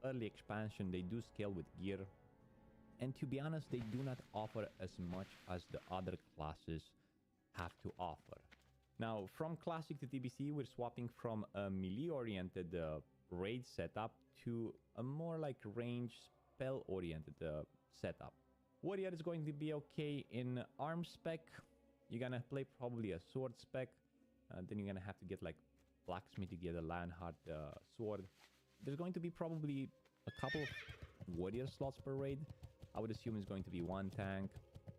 early expansion, they do scale with gear, and to be honest, they do not offer as much as the other classes have to offer. Now, from Classic to TBC, we're swapping from a melee-oriented raid setup to a more like range spell-oriented setup. Warrior is going to be okay in arm spec. You're gonna play probably a sword spec. Then you're gonna have to get like blacksmith to get a Lionheart sword. There's going to be probably a couple of warrior slots per raid. I would assume it's going to be one tank,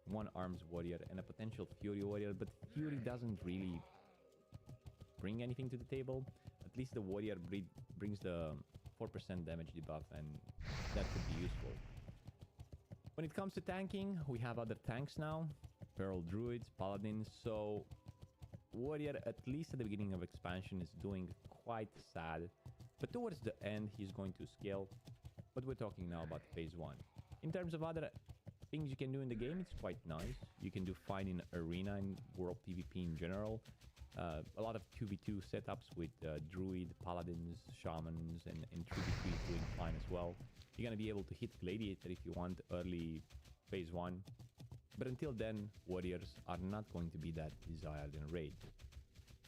one arms warrior, and a potential fury warrior, but fury doesn't really bring anything to the table. At least the warrior brings the 4% damage debuff, and that could be useful. When it comes to tanking, we have other tanks now, Pearl Druids, Paladins, so warrior, at least at the beginning of expansion, is doing quite sad, but towards the end he's going to scale. But we're talking now about phase 1. In terms of other things you can do in the game, it's quite nice. You can do fine in Arena and World PvP in general. A lot of 2v2 setups with Druid, Paladins, Shamans, and 3v3 is doing fine as well. You're going to be able to hit Gladiator if you want early phase 1. But until then, Warriors are not going to be that desired in Raid.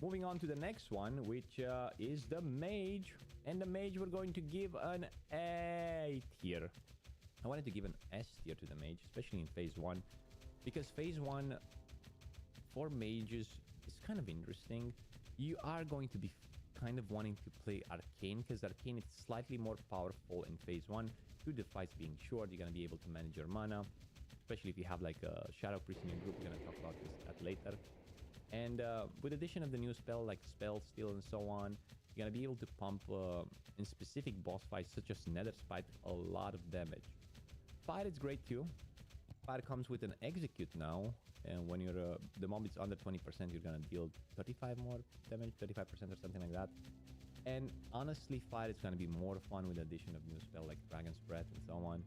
Moving on to the next one, which is the Mage. And the Mage we're going to give an A tier. I wanted to give an S tier to the Mage, especially in phase 1. Because phase 1 for Mages is kind of interesting. You are going to be kind of wanting to play Arcane, because Arcane is slightly more powerful in phase 1. Due to the fights being short, you're going to be able to manage your mana. Especially if you have like a Shadow Priest in your group. We're going to talk about this later. And with the addition of the new spell like Spell Steal and so on, you're going to be able to pump in specific boss fights such as Nether Spite a lot of damage. Fire is great too. Fire comes with an Execute now, and when you're the mob is under 20%, you're gonna deal 35 more damage, 35% or something like that. And honestly, Fire is gonna be more fun with the addition of new spell like Dragon's Breath and so on.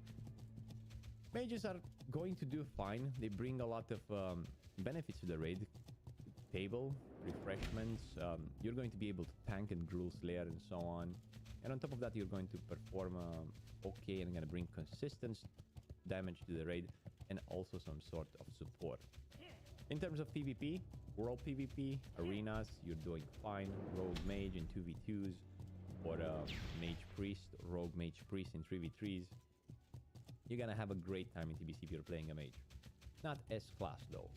Mages are going to do fine. They bring a lot of benefits to the raid table, refreshments. You're going to be able to tank and Gruul Slayer and so on. And on top of that, you're going to perform okay and gonna bring consistent damage to the raid and also some sort of support. In terms of PvP, World PvP, Arenas, you're doing fine. Rogue Mage in 2v2s, or Mage Priest, Rogue Mage Priest in 3v3s. You're gonna have a great time in TBC if you're playing a Mage. Not S-class though.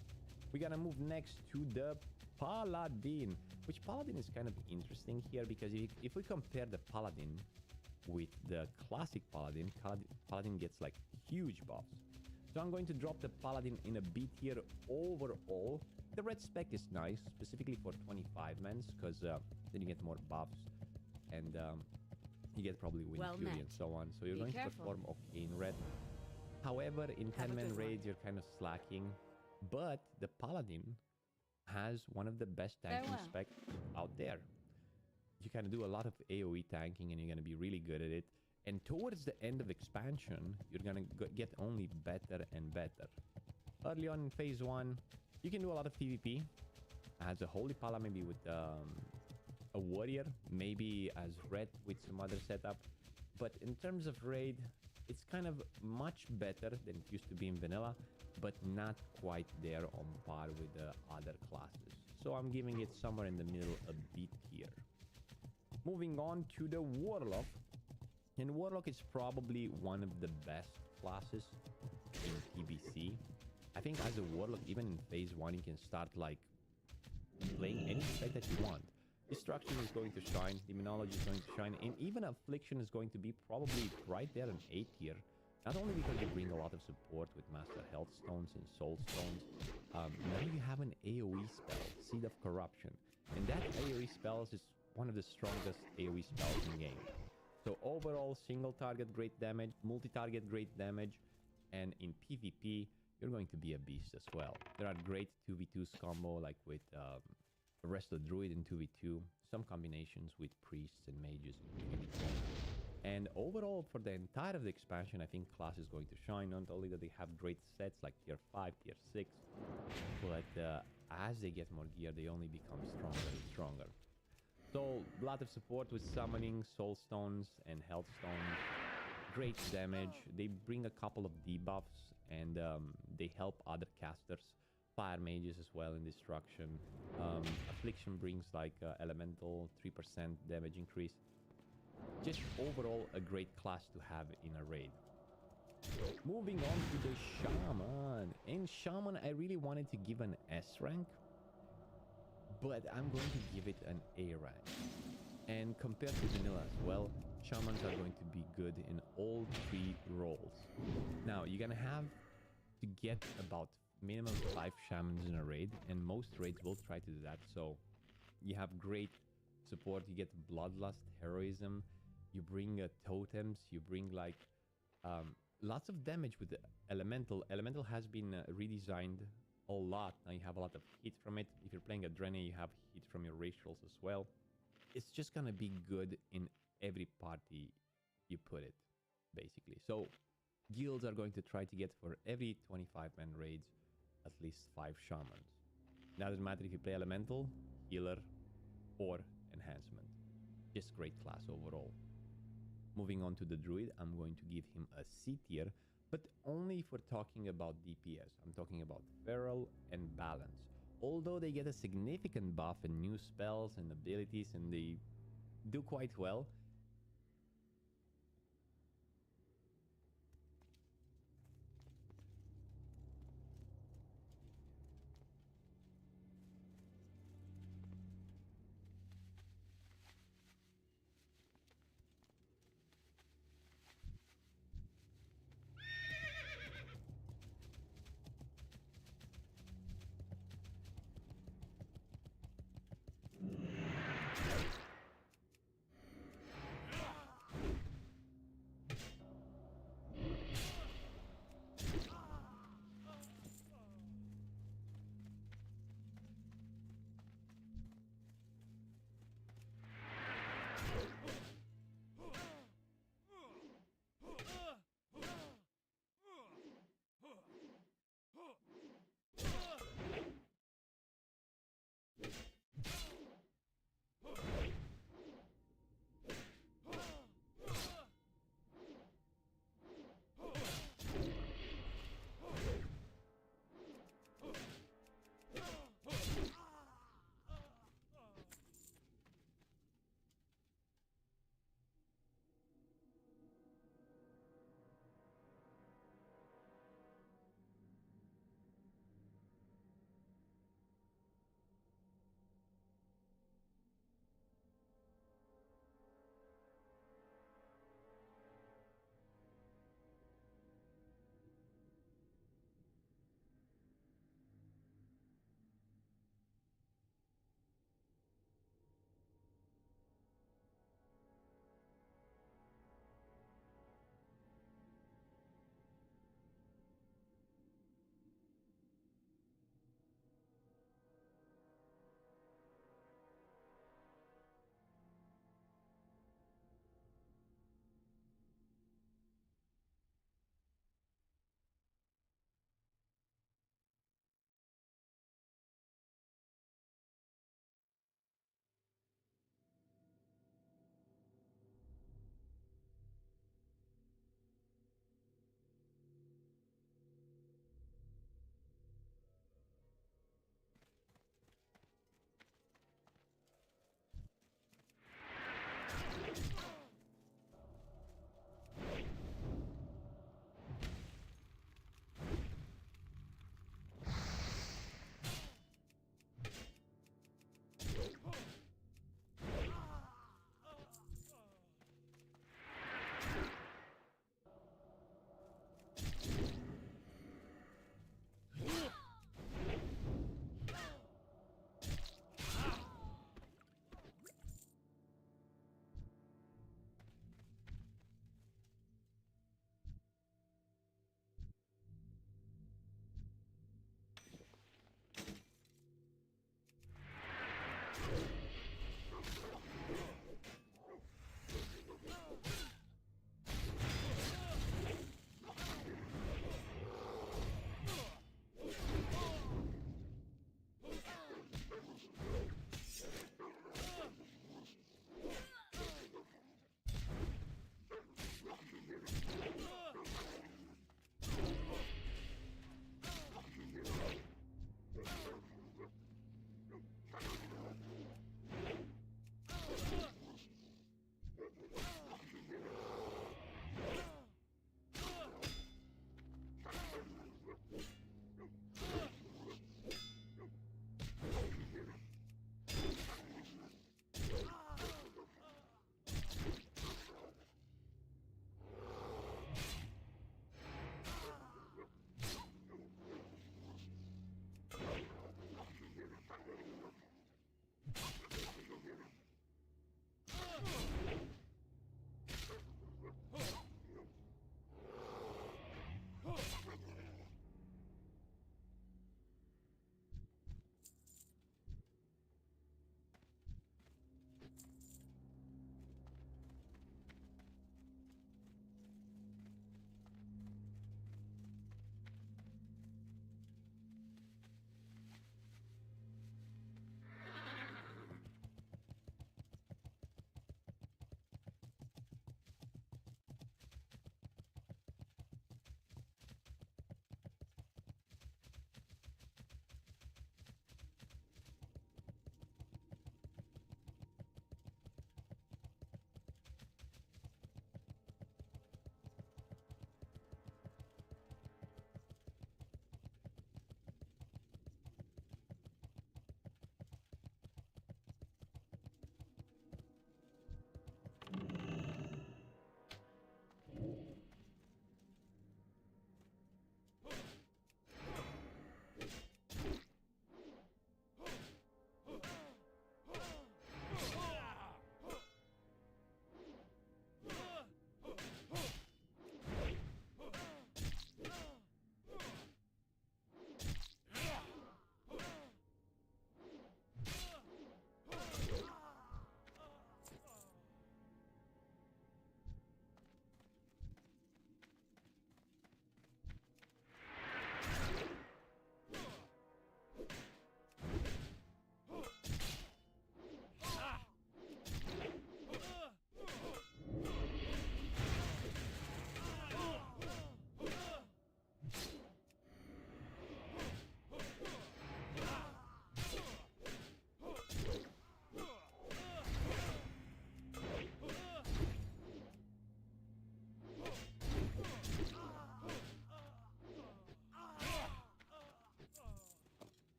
We're gonna move next to the Paladin, which Paladin is kind of interesting here, because if we compare the Paladin with the classic Paladin, Paladin gets like huge buffs. So I'm going to drop the Paladin in a B tier overall. The red spec is nice, specifically for 25 mans, because then you get more buffs. And You get probably Wind Well Fury met. and so on. So you're Be going careful. to perform okay in red. However, in Have a 10-man good one. raids, you're kind of slacking. But the Paladin has one of the best tanking Farewell. specs out there. You can do a lot of AoE tanking and you're going to be really good at it. And towards the end of expansion, you're going to get only better and better. Early on in phase 1, you can do a lot of PvP. As a Holy Pala, maybe with a Warrior, maybe as red with some other setup. But in terms of raid, it's kind of much better than it used to be in vanilla, but not quite there on par with the other classes. So I'm giving it somewhere in the middle, a bit here. Moving on to the Warlock. And Warlock is probably one of the best classes in PBC. I think as a Warlock, even in phase 1, you can start like playing any spec that you want. Destruction is going to shine, Demonology is going to shine, and even Affliction is going to be probably right there in A tier. Not only because they bring a lot of support with Master Health Stones and Soul Stones, now you have an AoE spell, Seed of Corruption. And that AoE spell is one of the strongest AoE spells in the game. So overall, single target great damage, multi-target great damage, and in PvP, you're going to be a beast as well. There are great 2v2s combo like with Resto Druid in 2v2, some combinations with priests and mages in 2v2. And overall, for the entire of the expansion, I think class is going to shine. Not only that they have great sets like tier 5, tier 6, but as they get more gear, they only become stronger and stronger. So, a lot of support with summoning, soul stones and health stones. Great damage. They bring a couple of debuffs and they help other casters. Fire mages as well in destruction. Affliction brings like elemental 3% damage increase. Just overall a great class to have in a raid. Moving on to the Shaman. In Shaman, I really wanted to give an S rank, but I'm going to give it an A rank. And compared to vanilla as well, Shamans are going to be good in all 3 roles. Now, you're gonna have to get about minimum 5 Shamans in a raid, and most raids will try to do that. So you have great support, you get Bloodlust, Heroism, you bring totems, you bring like lots of damage with the Elemental. Elemental has been redesigned a lot. Now you have a lot of hit from it. If you're playing a Drene, you have hit from your rituals as well. It's just gonna be good in every party you put it, basically. So guilds are going to try to get for every 25-man raids at least 5 Shamans. Now, doesn't matter if you play Elemental, Healer, or Enhancement. Just great class overall. Moving on to the Druid, I'm going to give him a C tier, but only if we're talking about DPS. I'm talking about Feral and Balance. Although they get a significant buff in new spells and abilities, and they do quite well,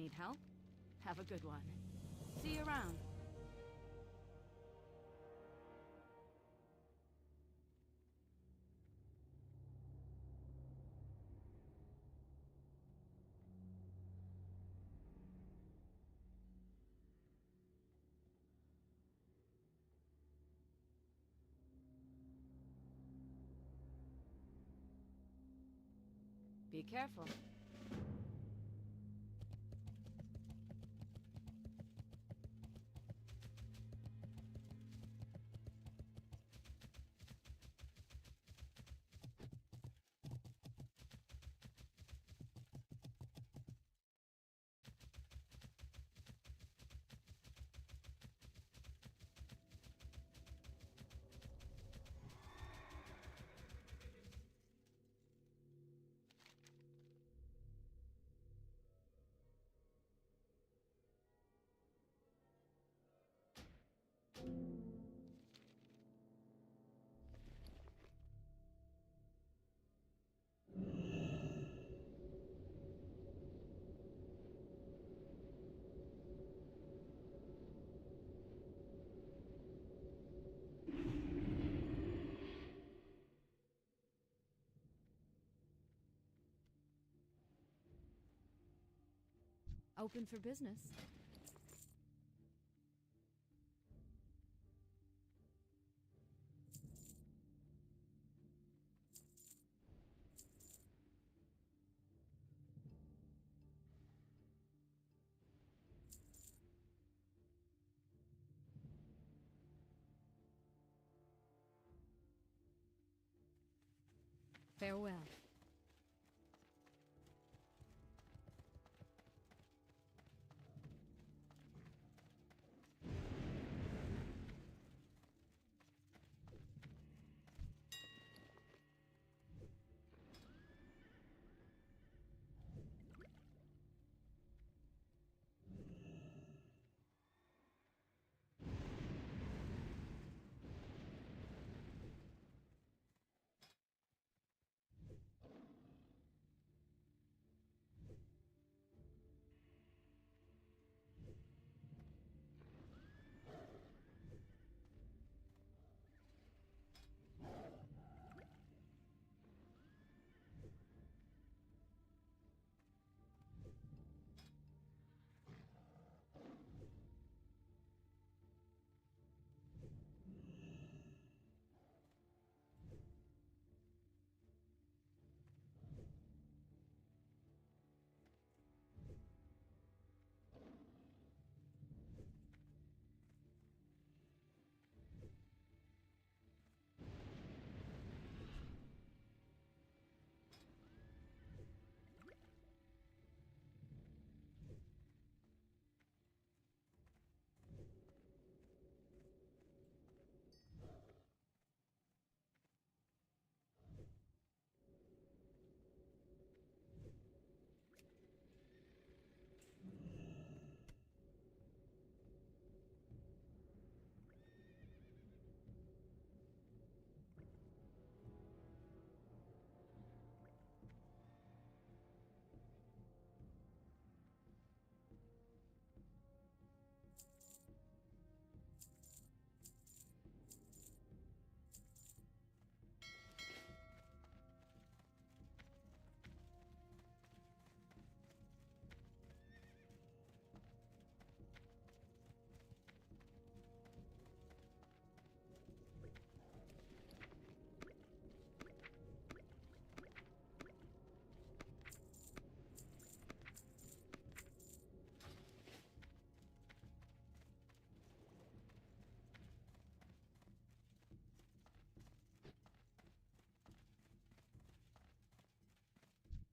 Need help? Have a good one. See you around. Be careful. Open for business. Farewell.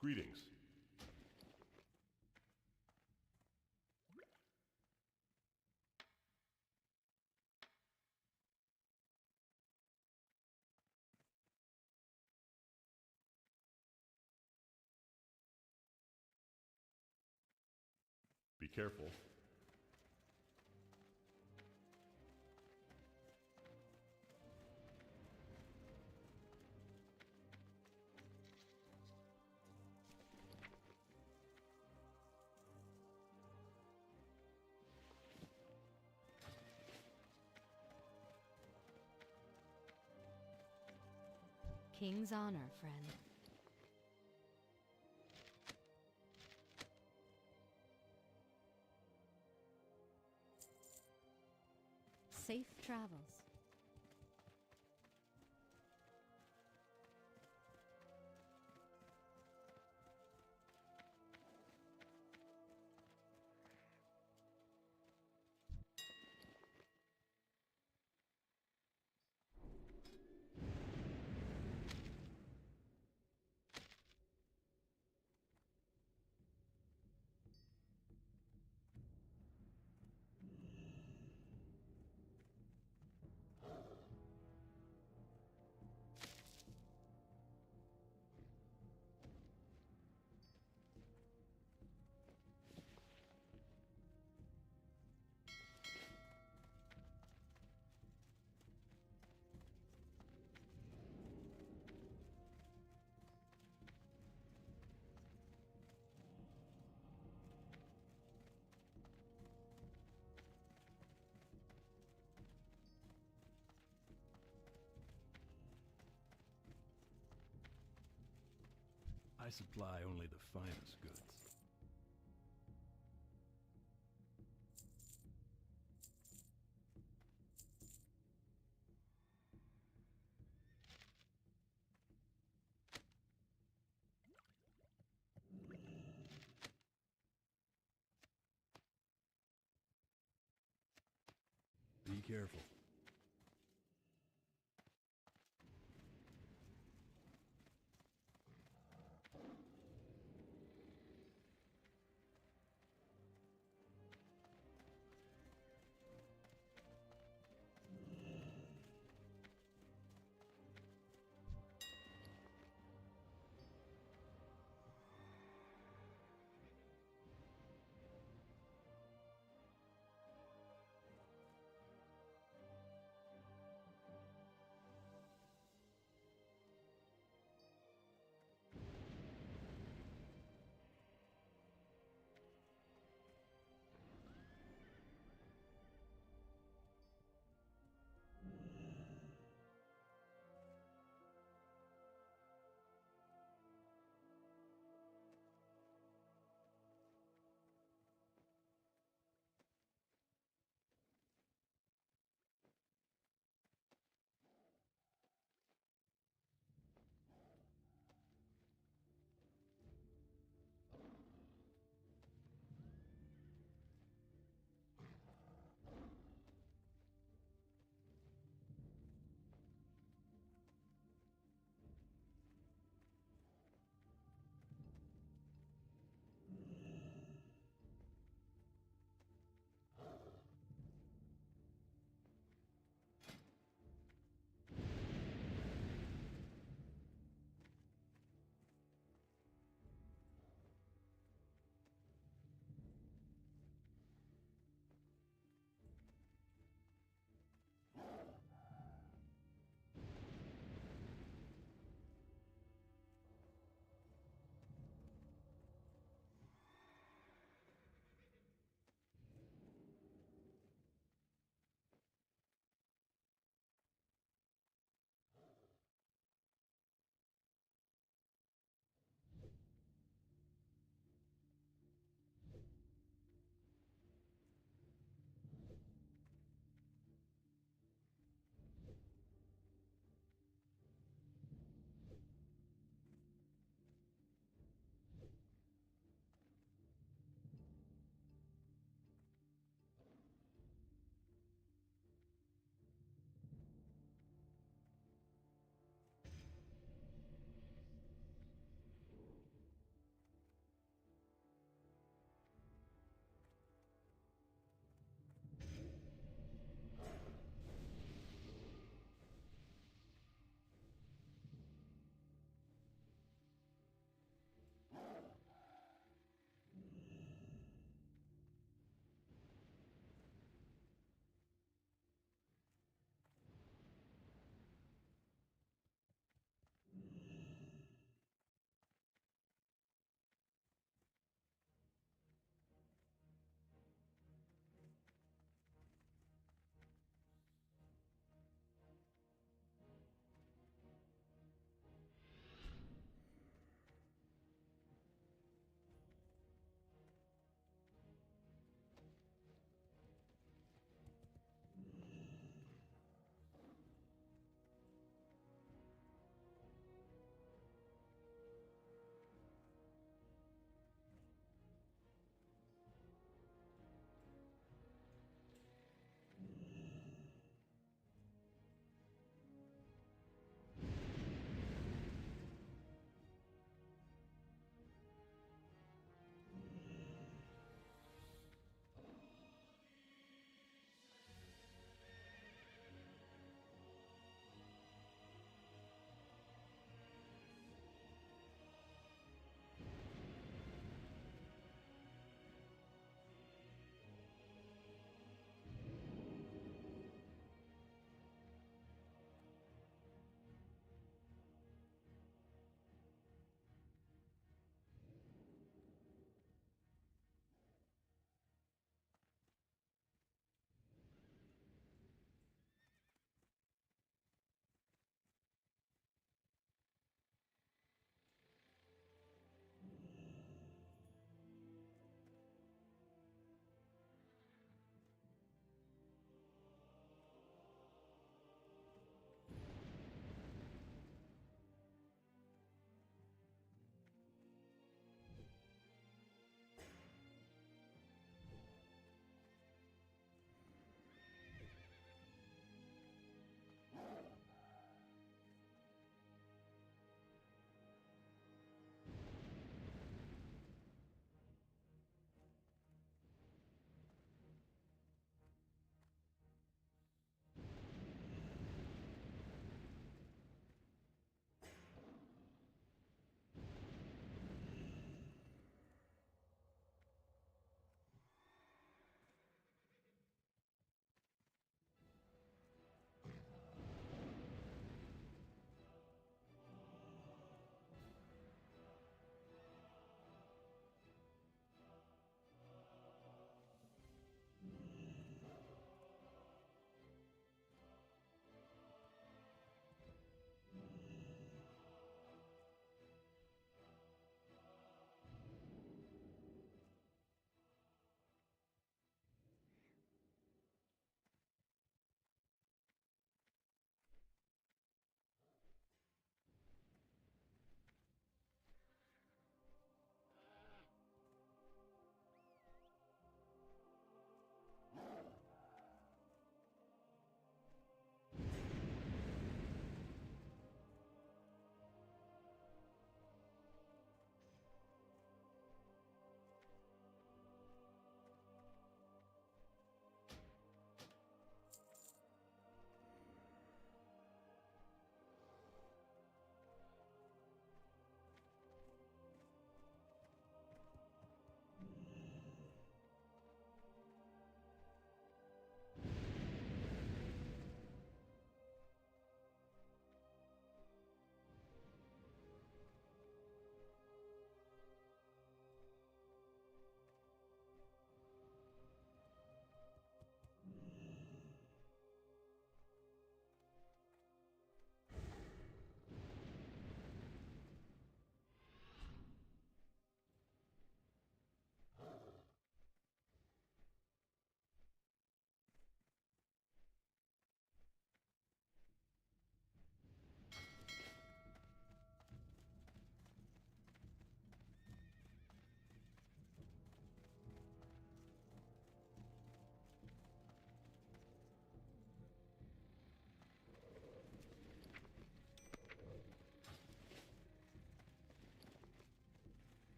Greetings. Be careful. King's honor, friend. Safe travels. I supply only the finest goods. Be careful.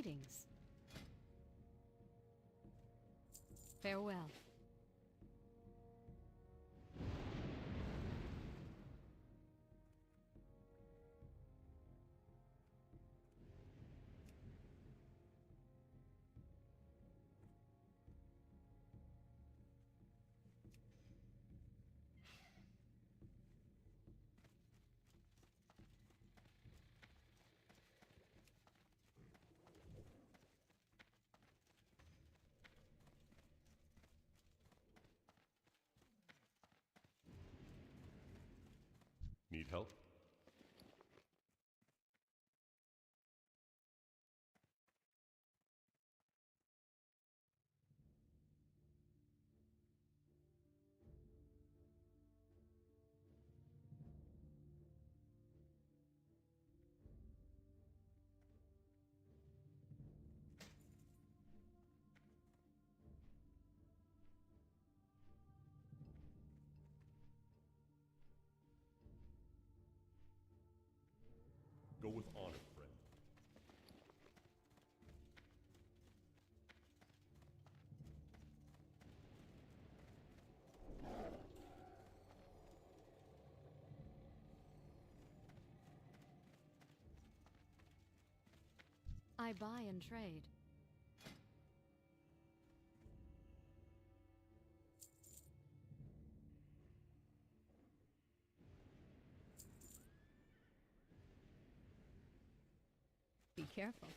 Greetings. Farewell. Need help? Go with honor, friend. I buy and trade. Be careful.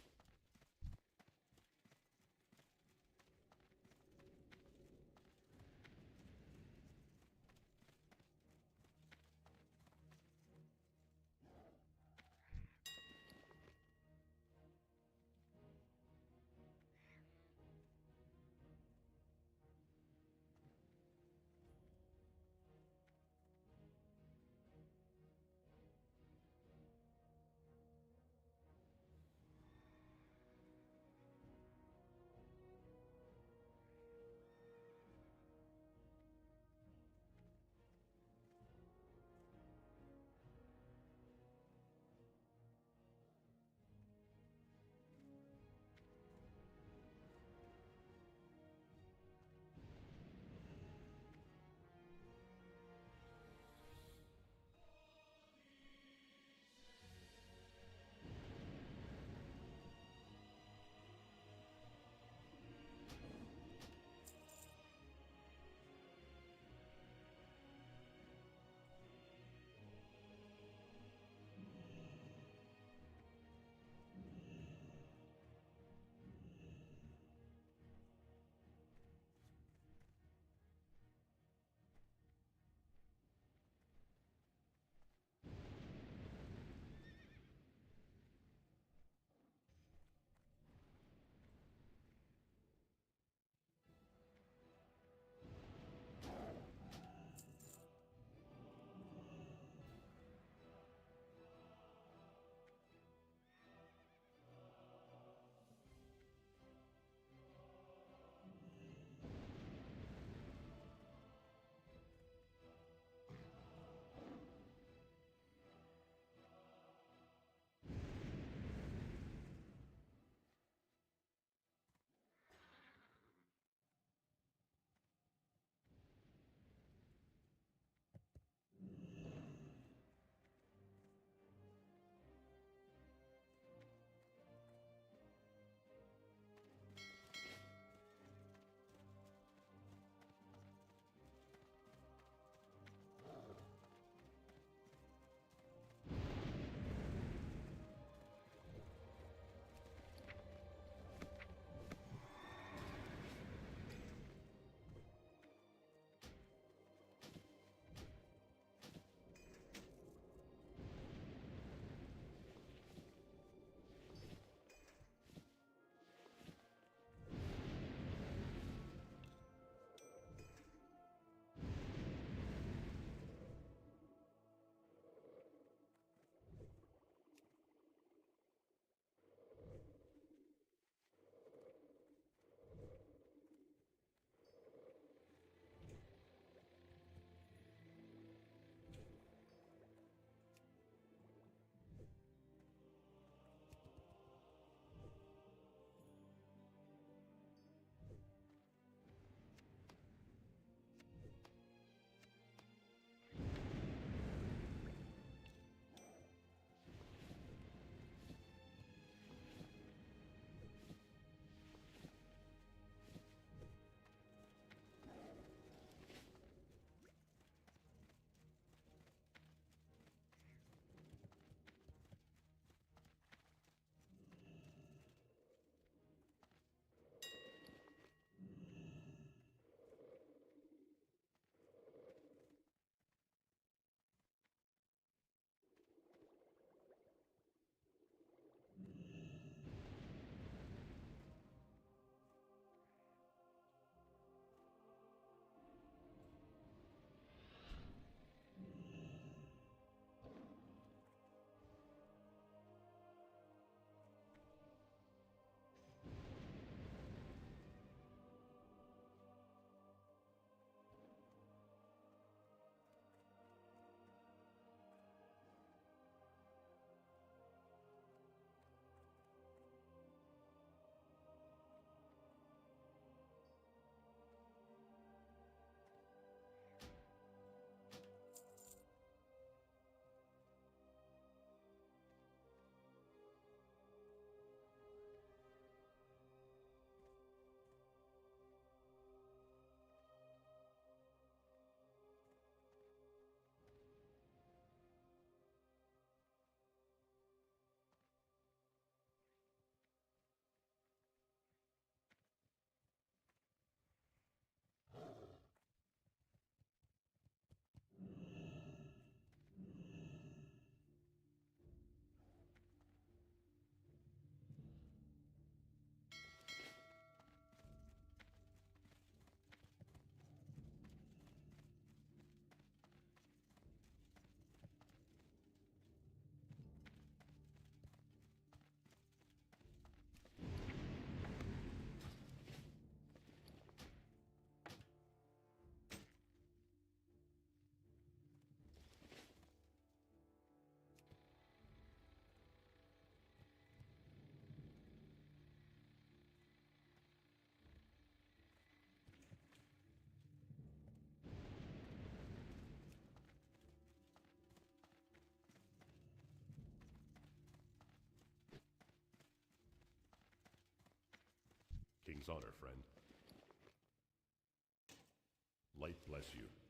King's honor, friend. Light bless you.